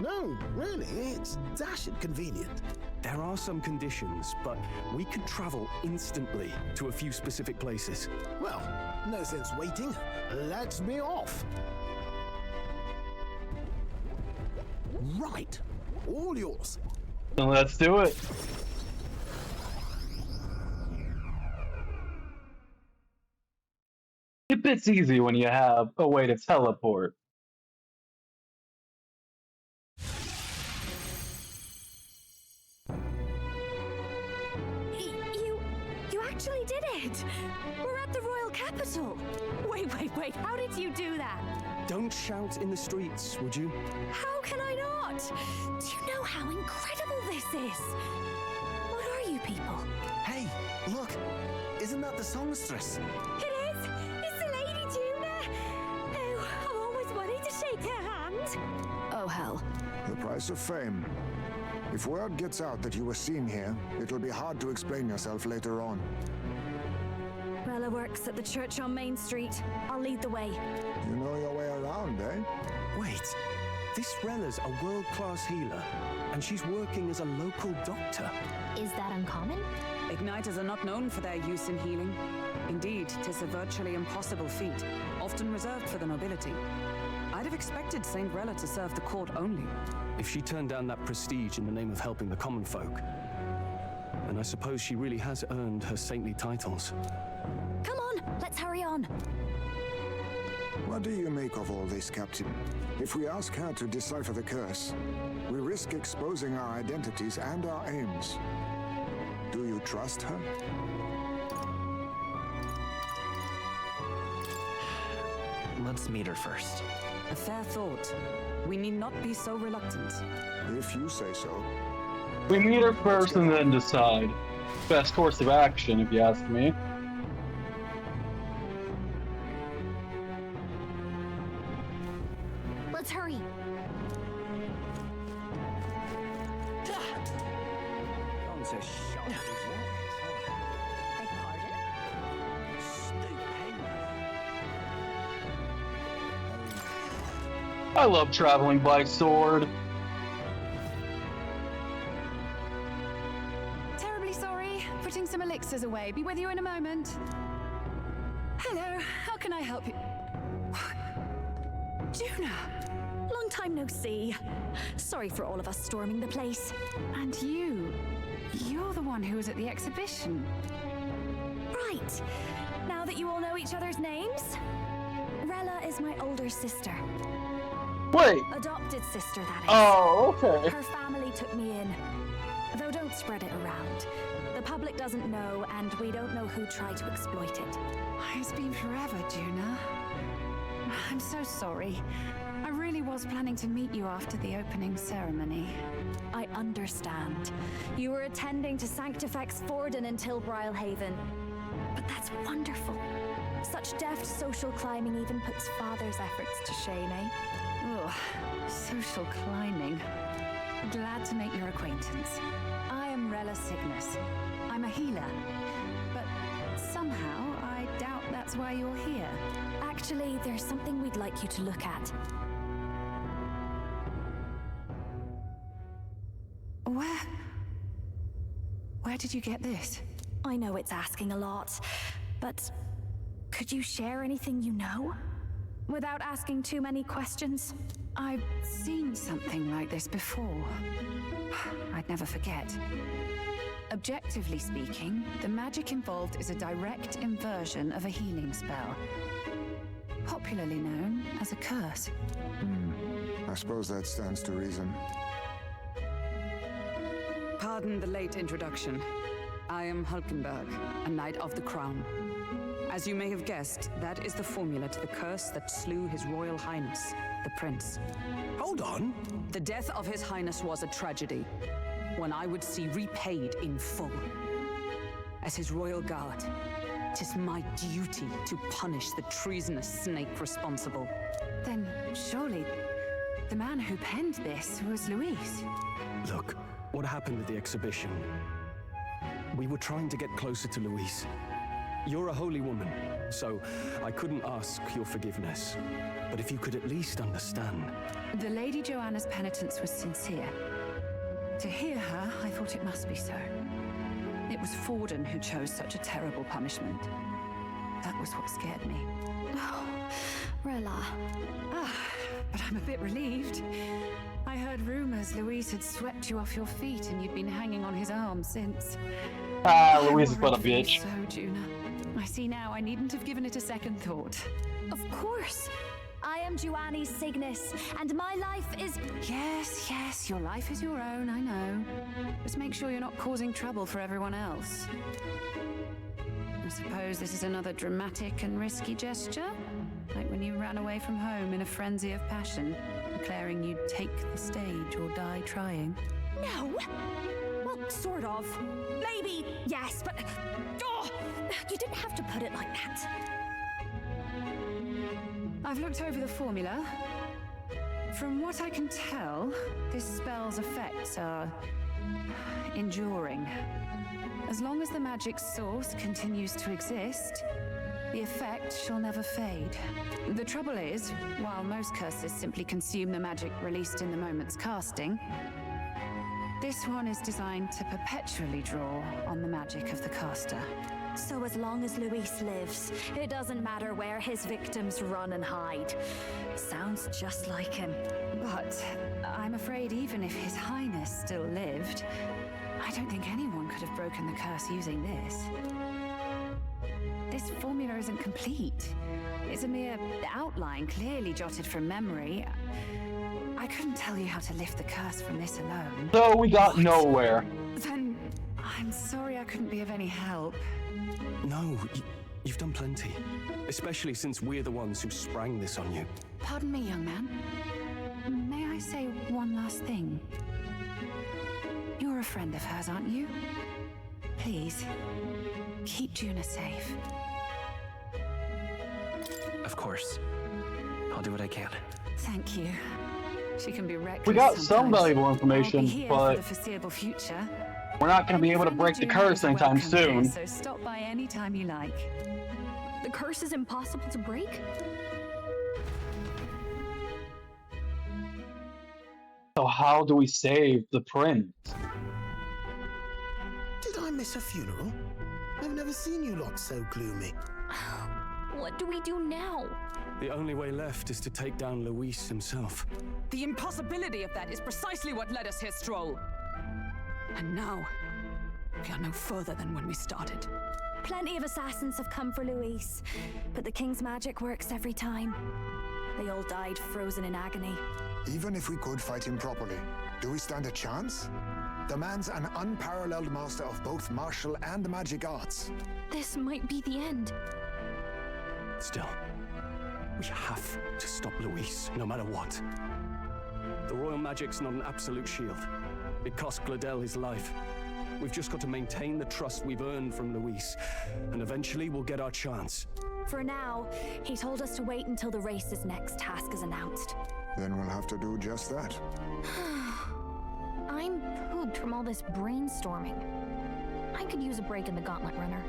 No, really, it's dashed convenient. There are some conditions, but we can travel instantly to a few specific places. Well, no sense waiting. Let's be off. Right. All yours. Then let's do it. It's easy when you have a way to teleport. You actually did it! We're at the royal capital! Wait, how did you do that? Don't shout in the streets, would you? How can I not? Do you know how incredible this is? What are you people? Hey, look. Isn't that the songstress? It is! It's the Lady Juna! Oh, I've always wanted to shake her hand. Oh, hell. The price of fame. If word gets out that you were seen here, it'll be hard to explain yourself later on. Rella works at the church on Main Street. I'll lead the way. You know your way around, eh? Wait, this Rella's a world-class healer, and she's working as a local doctor. Is that uncommon? Igniters are not known for their use in healing. Indeed, 'tis a virtually impossible feat, often reserved for the nobility. I'd have expected Saint Rella to serve the court only. If she turned down that prestige in the name of helping the common folk, then I suppose she really has earned her saintly titles. Come on, let's hurry on. What do you make of all this, Captain? If we ask her to decipher the curse, we risk exposing our identities and our aims. Do you trust her? Let's meet her first. A fair thought. We need not be so reluctant. If you say so. We meet her first and then decide. Best course of action, if you ask me. Let's hurry. Beg pardon? I love traveling by sword. Terribly sorry. Putting some elixirs away. Be with you in a moment. Hello. How can I help you? Juna! Long time no see. Sorry for all of us storming the place. And you're the one who was at the exhibition. Right. Now that you all know each other's names, Rella is my older sister. Wait. Adopted sister, that is. Oh, okay. Her family took me in. Though don't spread it around. The public doesn't know, and we don't know who tried to exploit it. It's been forever, Juna. I'm so sorry. I really was planning to meet you after the opening ceremony. I understand. You were attending to Sanctifex Forden until Brilhaven. But that's wonderful. Such deft social climbing even puts father's efforts to shame, eh? Ugh, social climbing. Glad to make your acquaintance. I am Rella Cygnus. I'm a healer. But somehow, I doubt that's why you're here. Actually, there's something we'd like you to look at. Where did you get this? I know it's asking a lot, but could you share anything you know? Without asking too many questions? I've seen something like this before. I'd never forget. Objectively speaking, the magic involved is a direct inversion of a healing spell, popularly known as a curse. I suppose that stands to reason. Pardon the late introduction. I am Hulkenberg, a Knight of the Crown. As you may have guessed, that is the formula to the curse that slew His Royal Highness, the Prince. Hold on. The death of His Highness was a tragedy, one I would see repaid in full. As His Royal Guard, 'tis my duty to punish the treasonous snake responsible. Then surely the man who penned this was Luis. Look, what happened at the exhibition? We were trying to get closer to Luis. You're a holy woman, so I couldn't ask your forgiveness. But if you could at least understand. The Lady Joanna's penitence was sincere. To hear her, I thought it must be so. It was Forden who chose such a terrible punishment. That was what scared me. Oh, Rilla. But I'm a bit relieved. I heard rumors Luis had swept you off your feet and you'd been hanging on his arm since. Luis is but a bitch. So, Juna. I see now I needn't have given it a second thought. Of course. I am Juani's Cygnus, and my life is... Yes, your life is your own, I know. Just make sure you're not causing trouble for everyone else. I suppose this is another dramatic and risky gesture? Like when you ran away from home in a frenzy of passion, declaring you'd take the stage or die trying. No! Well, sort of. Maybe, yes, but... Oh, you didn't have to put it like that. I've looked over the formula. From what I can tell, this spell's effects are... enduring. As long as the magic's source continues to exist, the effect shall never fade. The trouble is, while most curses simply consume the magic released in the moment's casting, this one is designed to perpetually draw on the magic of the caster. So as long as Luis lives, it doesn't matter where his victims run and hide. Sounds just like him. But I'm afraid even if His Highness still lived, I don't think anyone could have broken the curse using this. This formula isn't complete. It's a mere outline, clearly jotted from memory. I couldn't tell you how to lift the curse from this alone. So we got nowhere. Then I'm sorry I couldn't be of any help. No, you've done plenty. Especially since we're the ones who sprang this on you. Pardon me, young man. May I say one last thing? You're a friend of hers, aren't you? Please, keep Juna safe. Of course. I'll do what I can. Thank you. She can be reckless. We got sometimes. some valuable I'll information, be here but for the foreseeable future. we're not going to be able to break the curse anytime soon. So stop by anytime you like. The curse is impossible to break? So how do we save the prince? Did I miss a funeral? I've never seen you lot so gloomy. What do we do now? The only way left is to take down Luis himself. The impossibility of that is precisely what led us here, Stroll. And now, we are no further than when we started. Plenty of assassins have come for Luis, but the king's magic works every time. They all died frozen in agony. Even if we could fight him properly, do we stand a chance? The man's an unparalleled master of both martial and magic arts. This might be the end. Still, we have to stop Luis, no matter what. The royal magic's not an absolute shield. It cost Gladel his life. We've just got to maintain the trust we've earned from Luis, and eventually we'll get our chance. For now, he told us to wait until the race's next task is announced. Then we'll have to do just that. I'm pooped from all this brainstorming. I could use a break in the Gauntlet Runner.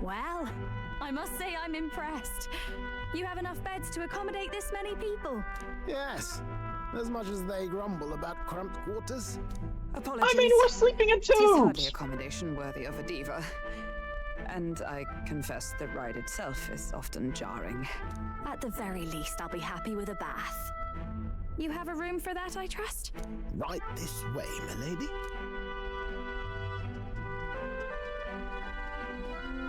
Well, I must say I'm impressed. You have enough beds to accommodate this many people. Yes, as much as they grumble about cramped quarters. Apologies. I mean, we're sleeping in It is hardly tubes! accommodation worthy of a diva. And I confess the ride itself is often jarring. At the very least, I'll be happy with a bath. You have a room for that, I trust? Right this way, milady.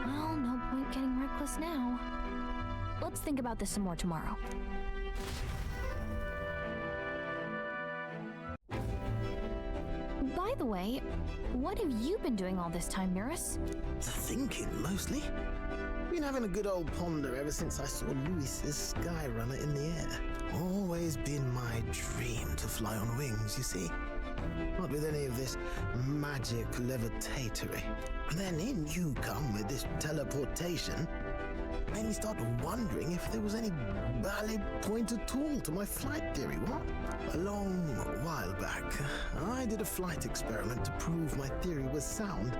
Well, no point getting reckless now. Let's think about this some more tomorrow. By the way, what have you been doing all this time, Mirus? Thinking, mostly. Been having a good old ponder ever since I saw Luis's Skyrunner in the air. Always been my dream to fly on wings, you see. Not with any of this magic levitatory. And then in you come with this teleportation. Made me start wondering if there was any valid point at all to my flight theory, what? A long while back, I did a flight experiment to prove my theory was sound.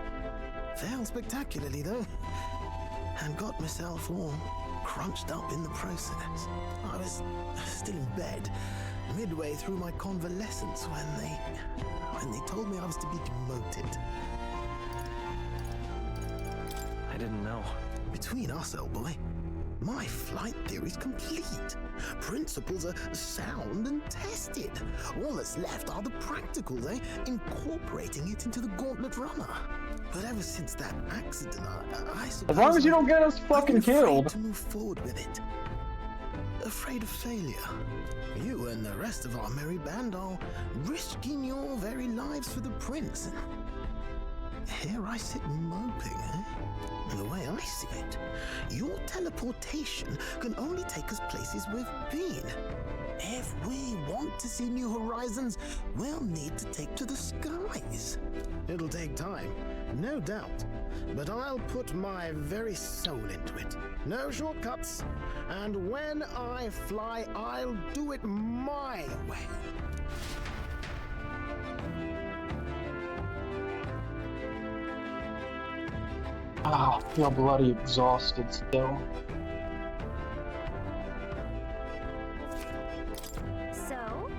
Failed spectacularly, though. And got myself all crunched up in the process. I was still in bed, midway through my convalescence, when they told me I was to be demoted. I didn't know. Between us, old boy, my flight theory's complete. Principles are sound and tested. All that's left are the practicals, Incorporating it into the gauntlet runner. But ever since that accident, I suppose... As long as you don't get us fucking killed. To move forward with it. Afraid of failure. You and the rest of our merry band are risking your very lives for the prince. Here I sit moping, The way I see it, your teleportation can only take us places we've been. If we want to see new horizons, we'll need to take to the skies. It'll take time, no doubt, but I'll put my very soul into it. No shortcuts, and when I fly, I'll do it my way. Ah, I feel bloody exhausted still. So?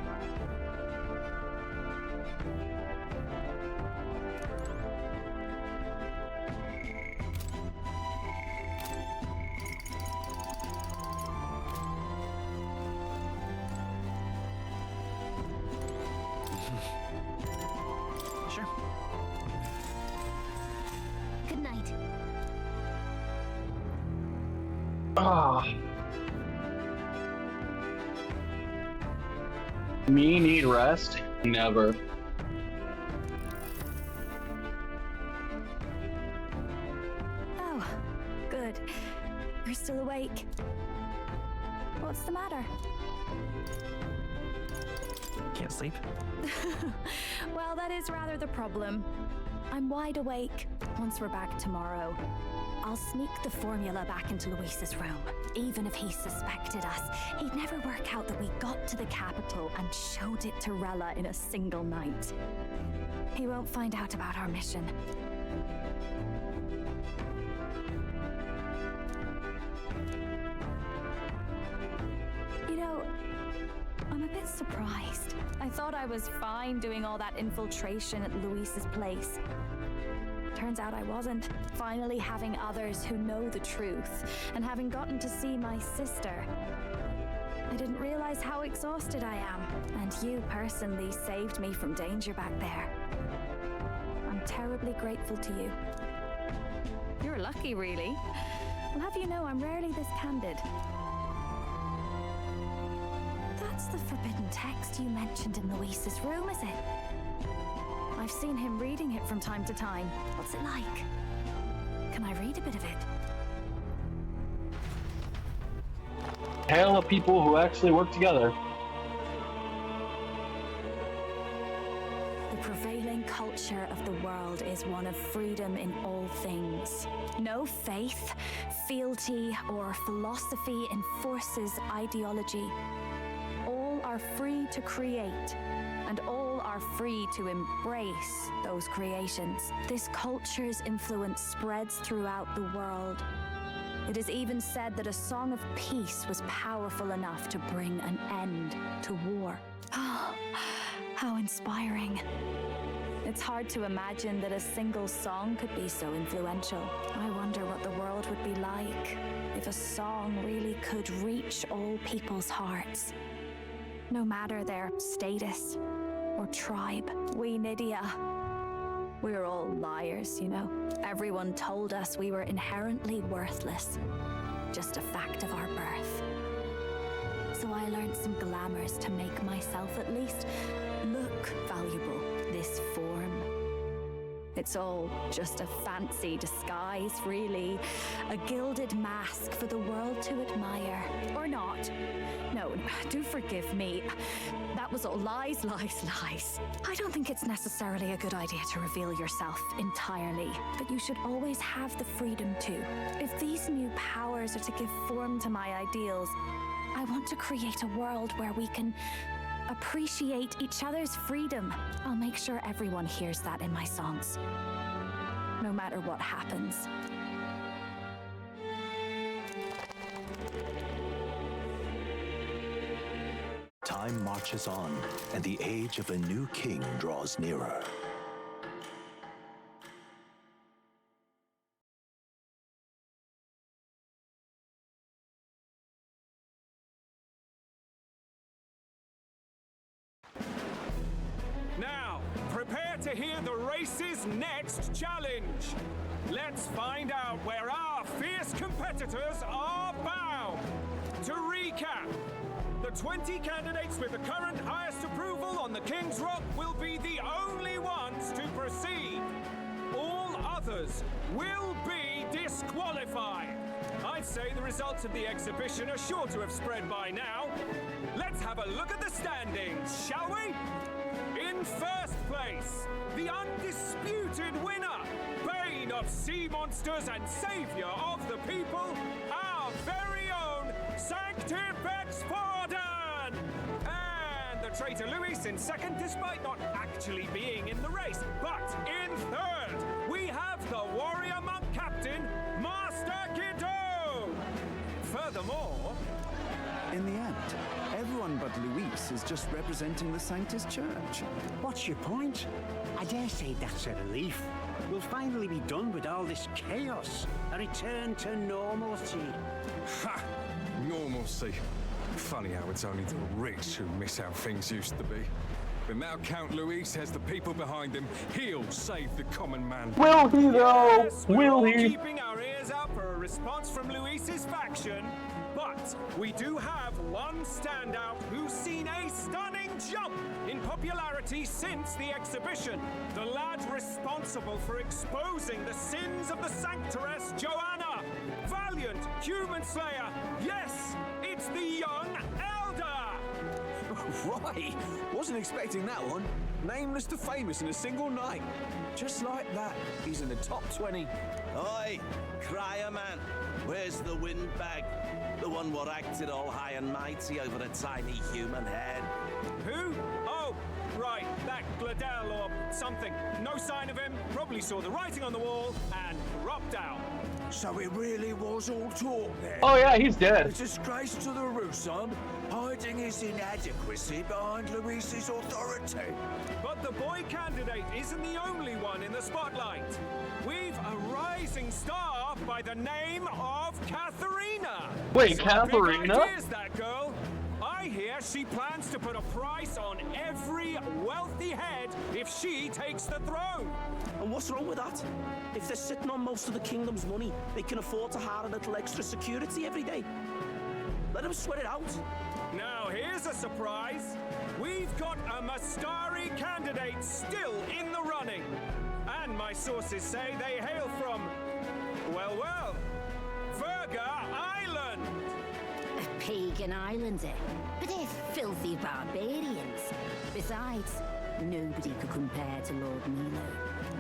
Sure. Good night. Ah. Me need rest? Never. Oh, good. You're still awake. What's the matter? Can't sleep? Well, that is rather the problem. I'm wide awake. Once we're back tomorrow, I'll sneak the formula back into Luis's room. Even if he suspected us, he'd never work out that we got to the capital and showed it to Rella in a single night. He won't find out about our mission. You know, I'm a bit surprised. I thought I was fine doing all that infiltration at Luis's place. Turns out I wasn't. Finally having others who know the truth, and having gotten to see my sister. I didn't realize how exhausted I am, and you personally saved me from danger back there. I'm terribly grateful to you. You're lucky, really. I'll have you know I'm rarely this candid. That's the forbidden text you mentioned in Luis's room, is it? I've seen him reading it from time to time. What's it like? Can I read a bit of it? Hail of people who actually work together. The prevailing culture of the world is one of freedom in all things. No faith, fealty, or philosophy enforces ideology. All are free to create, and all are free to embrace those creations. This culture's influence spreads throughout the world. It is even said that a song of peace was powerful enough to bring an end to war. Oh, how inspiring. It's hard to imagine that a single song could be so influential. I wonder what the world would be like if a song really could reach all people's hearts. No matter their status or tribe. We Nydia, we're all liars, you know. Everyone told us we were inherently worthless. Just a fact of our birth. So I learned some glamours to make myself at least look valuable. This form. It's all just a fancy disguise, really. A gilded mask for the world to admire. Or not. No, do forgive me. That was all lies, lies, lies. I don't think it's necessarily a good idea to reveal yourself entirely, but you should always have the freedom to. If these new powers are to give form to my ideals, I want to create a world where we can appreciate each other's freedom. I'll make sure everyone hears that in my songs, no matter what happens. Time marches on, and the age of a new king draws nearer. Now, prepare to hear the race's next challenge. Let's find out where our fierce competitors are bound. To recap, the 20 candidates with the current highest approval on the King's Rock will be the only ones to proceed. All others will be disqualified. I'd say the results of the exhibition are sure to have spread by now. Let's have a look at the standings, shall we? In first place, the undisputed winner, bane of sea monsters and savior of the people, our very own Sanctifex Pardon! And the traitor Luis in second, despite not actually being in the race. But in third, we have the warrior monk captain, Master Kiddo! Furthermore, in the end, everyone but Luis is just representing the Sanctus Church. What's your point? I dare say that's a relief. We'll finally be done with all this chaos. A return to normalcy. Ha! Normalcy. Funny how it's only the rich who miss how things used to be. But now Count Luis has the people behind him. He'll save the common man. Will he though? Yes, Will we're he? keeping our ears out for a response from Luis's faction. But we do have one standout who's seen a stunning jump in popularity since the exhibition. The lad responsible for exposing the sins of the Sanctress Joanna. Valiant human slayer. Yes, it's the young elder. Right, wasn't expecting that one. Nameless to famous in a single night. Just like that, he's in the top 20. Oi, crier man, where's the windbag? The one what acted all high and mighty over a tiny human head. Who? Oh, right, that Gladel or something. No sign of him, probably saw the writing on the wall and dropped out. So it really was all talk then? Oh yeah, he's dead. A disgrace to the Rusan, hiding his inadequacy behind Luis's authority. But the boy candidate isn't the only one in the spotlight. We've a rising star by the name of Katharina. Wait, Some Katharina? big ideas, that girl. I hear she plans to put a price on every wealthy head if she takes the throne. And what's wrong with that? If they're sitting on most of the kingdom's money, they can afford to hire a little extra security every day. Let them sweat it out. Now here's a surprise. We've got a Mastari candidate still in the running. And my sources say they hail from, well, Verga Island. A pagan island, eh? But they're filthy barbarians. Besides, nobody could compare to Lord Milo.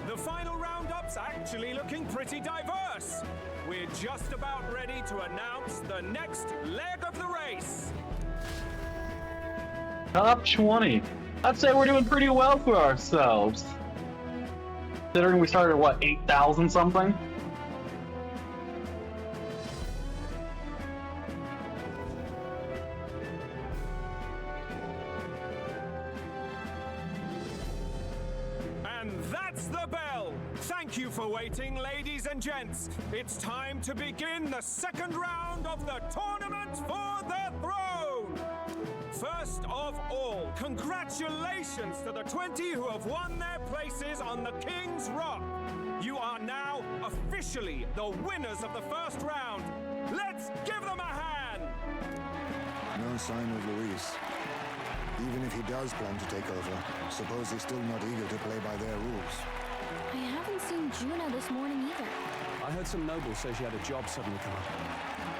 The final roundup's actually looking pretty diverse. We're just about ready to announce the next leg of the race. Top 20. I'd say we're doing pretty well for ourselves. Considering we started at what, 8,000 something? And that's the bell. Thank you for waiting, ladies and gents. It's time to begin the second round of the tournament for the throne. First of all, congratulations to the 20 who have won their places on the King's Rock. You are now officially the winners of the first round. Let's give them a hand. No sign of Luis. Even if he does plan to take over, suppose he's still not eager to play by their rules. I haven't seen Juno this morning either. I heard some nobles say she had a job suddenly come up.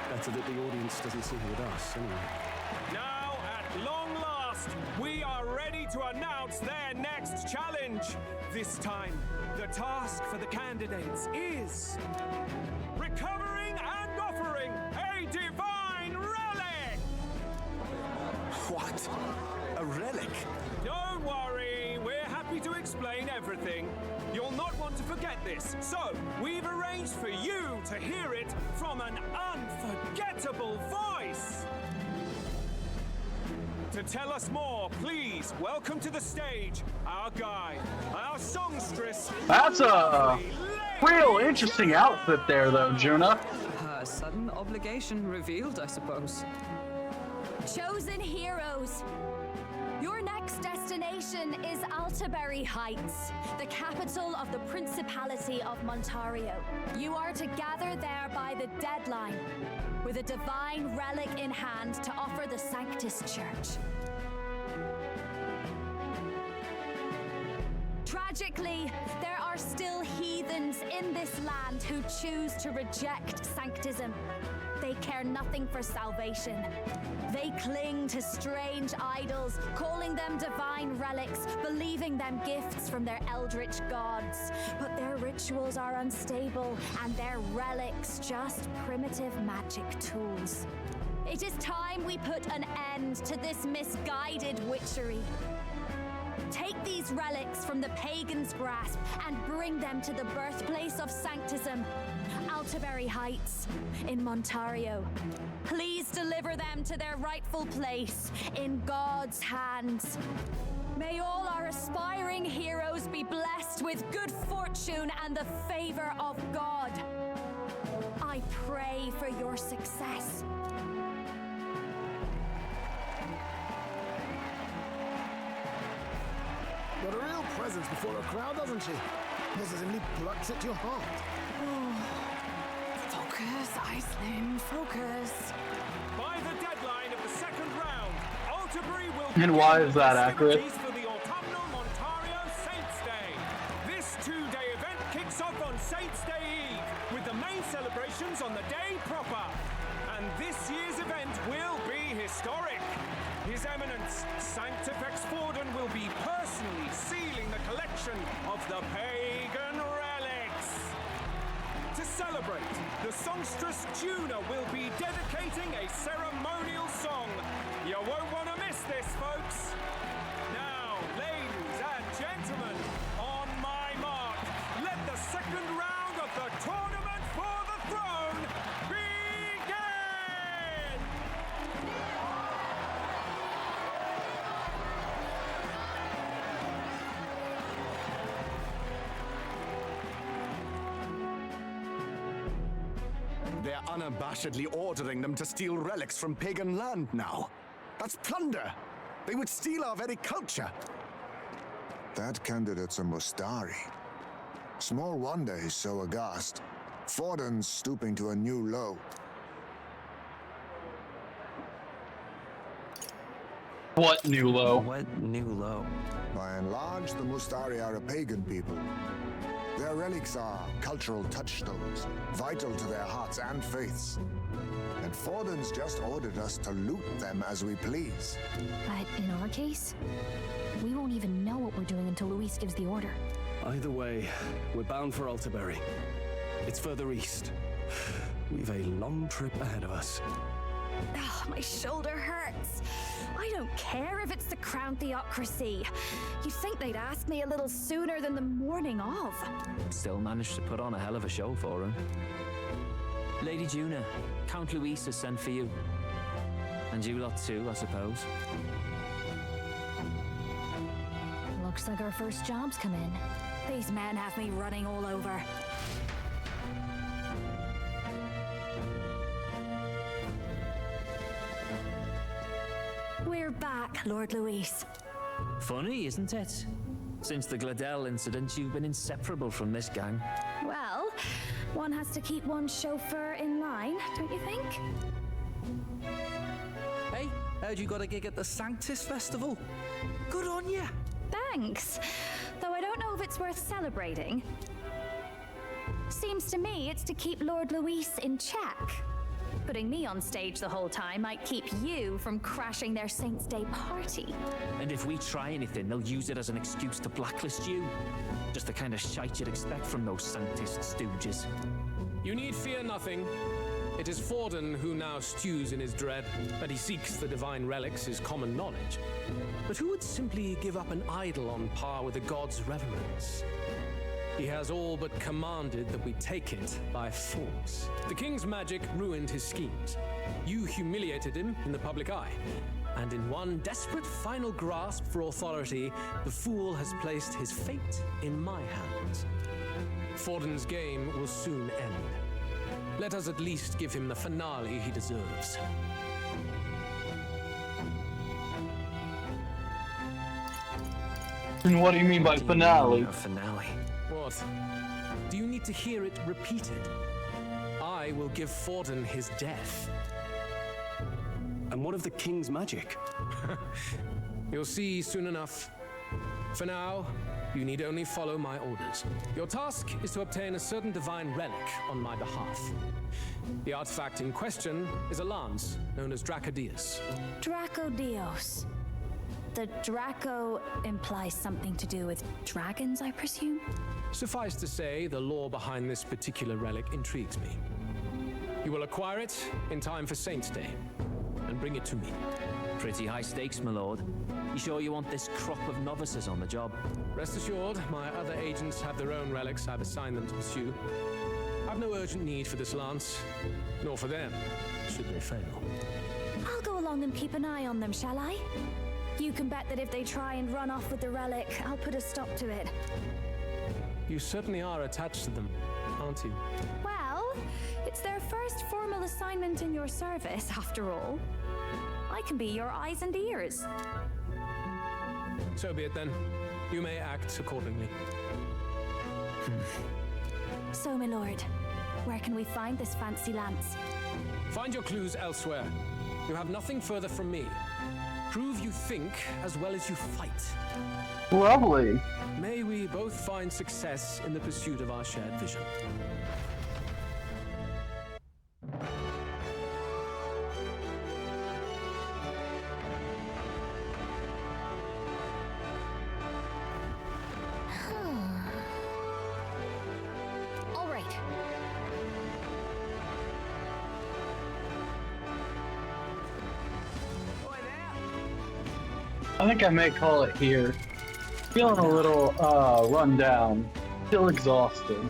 Better that the audience doesn't see her with us, anyway. Now, at long last, we are ready to announce their next challenge. This time, the task for the candidates is recovering and offering a divine relic! What? A relic? Don't worry, we're happy to explain everything. You'll not want to forget this, so we've arranged for you to hear it from an unforgettable voice. To tell us more, please welcome to the stage our guide, our songstress. That's a real interesting outfit there, though, Juna. A sudden obligation revealed, I suppose. Chosen heroes, your next destination is Altaberry Heights, the capital of the Principality of Montario. You are to gather there by the deadline, with a divine relic in hand to offer the Sanctus Church. Tragically, there are still heathens in this land who choose to reject Sanctism. They care nothing for salvation. They cling to strange idols, calling them divine relics, believing them gifts from their eldritch gods. But their rituals are unstable, and their relics just primitive magic tools. It is time we put an end to this misguided witchery. Take these relics from the pagan's grasp and bring them to the birthplace of Sanctism, Altaberry Heights in Montario. Please deliver them to their rightful place in God's hands. May all our aspiring heroes be blessed with good fortune and the favor of God. I pray for your success. Got a real presence before a crowd, doesn't she? Positively plucks at your heart. Focus, Iceland, focus. By the deadline of the second round, Altaberry will And why is that accurate? for the autumnal Montario Saints Day. This two-day event kicks off on Saints Day Eve, with the main celebrations on the day proper. And this year's event will be historic. His Eminence, Sanctifex Forden, will be personally sealing the collection of the pagan relics. To celebrate, the songstress Juna will be dedicating a ceremonial song. You won't want to miss this, folks. Now, ladies and gentlemen, on my mark, let the second round of the tournament for the throne begin! They're unabashedly ordering them to steal relics from pagan land now. That's plunder. They would steal our very culture. That candidate's a Mustari. Small wonder he's so aghast. Forden's stooping to a new low. What new low? What new low? By and large, the Mustari are a pagan people. Their relics are cultural touchstones, vital to their hearts and faiths. And Forden's just ordered us to loot them as we please. But in our case, we won't even know what we're doing until Luis gives the order. Either way, we're bound for Altaberry. It's further east. We've a long trip ahead of us. Oh, my shoulder hurts. I don't care if it's the Crown Theocracy. You'd think they'd ask me a little sooner than the morning of. Still managed to put on a hell of a show for him. Lady Juna, Count Luis has sent for you. And you lot too, I suppose. Looks like our first job's come in. These men have me running all over. We're back, Lord Luis. Funny, isn't it? Since the Gladell incident, you've been inseparable from this gang. Well, one has to keep one's chauffeur in line, don't you think? Hey, heard you got a gig at the Sanctus Festival? Good on ya! Thanks. Though I don't know if it's worth celebrating. Seems to me it's to keep Lord Luis in check. Putting me on stage the whole time might keep you from crashing their Saints' Day party. And if we try anything, they'll use it as an excuse to blacklist you. Just the kind of shite you'd expect from those Sanctist stooges. You need fear nothing. It is Forden who now stews in his dread, and he seeks the divine relics is common knowledge. But who would simply give up an idol on par with a god's reverence? He has all but commanded that we take it by force. The king's magic ruined his schemes. You humiliated him in the public eye, And in one desperate final grasp for authority, the fool has placed his fate in my hands. Forden's game will soon end. Let us at least give him the finale he deserves. And what do you mean by finale? A finale. What? Do you need to hear it repeated? I will give Forden his death. And what of the king's magic? You'll see soon enough. For now, you need only follow my orders. Your task is to obtain a certain divine relic on my behalf. The artifact in question is a lance known as Dracodius. Dracodios. The Draco implies something to do with dragons, I presume? Suffice to say, the lore behind this particular relic intrigues me. You will acquire it in time for Saint's Day, and bring it to me. Pretty high stakes, my lord. You sure you want this crop of novices on the job? Rest assured, my other agents have their own relics I've assigned them to pursue. I've no urgent need for this lance, nor for them, should they fail. I'll go along and keep an eye on them, shall I? You can bet that if they try and run off with the relic, I'll put a stop to it. You certainly are attached to them, aren't you? Well, it's their first formal assignment in your service, after all. I can be your eyes and ears. So be it then. You may act accordingly. So, my lord, where can we find this fancy lance? Find your clues elsewhere. You have nothing further from me. Prove you think as well as you fight. Lovely. May we both find success in the pursuit of our shared vision. All right. I think I may call it here. Feeling a little run down. Still exhausted.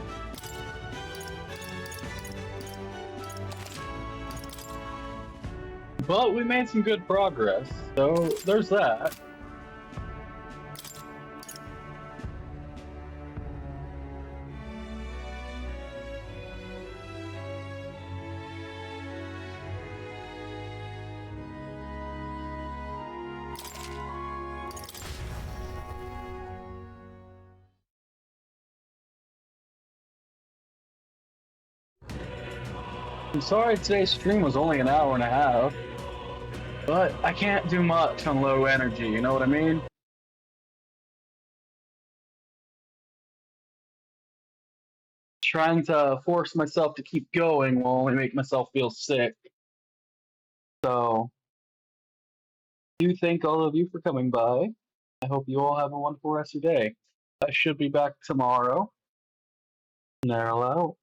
But we made some good progress, so there's that. I'm sorry today's stream was only an hour and a half, but I can't do much on low energy, you know what I mean? Trying to force myself to keep going will only make myself feel sick. So, do thank all of you for coming by. I hope you all have a wonderful rest of your day. I should be back tomorrow. Narrow out.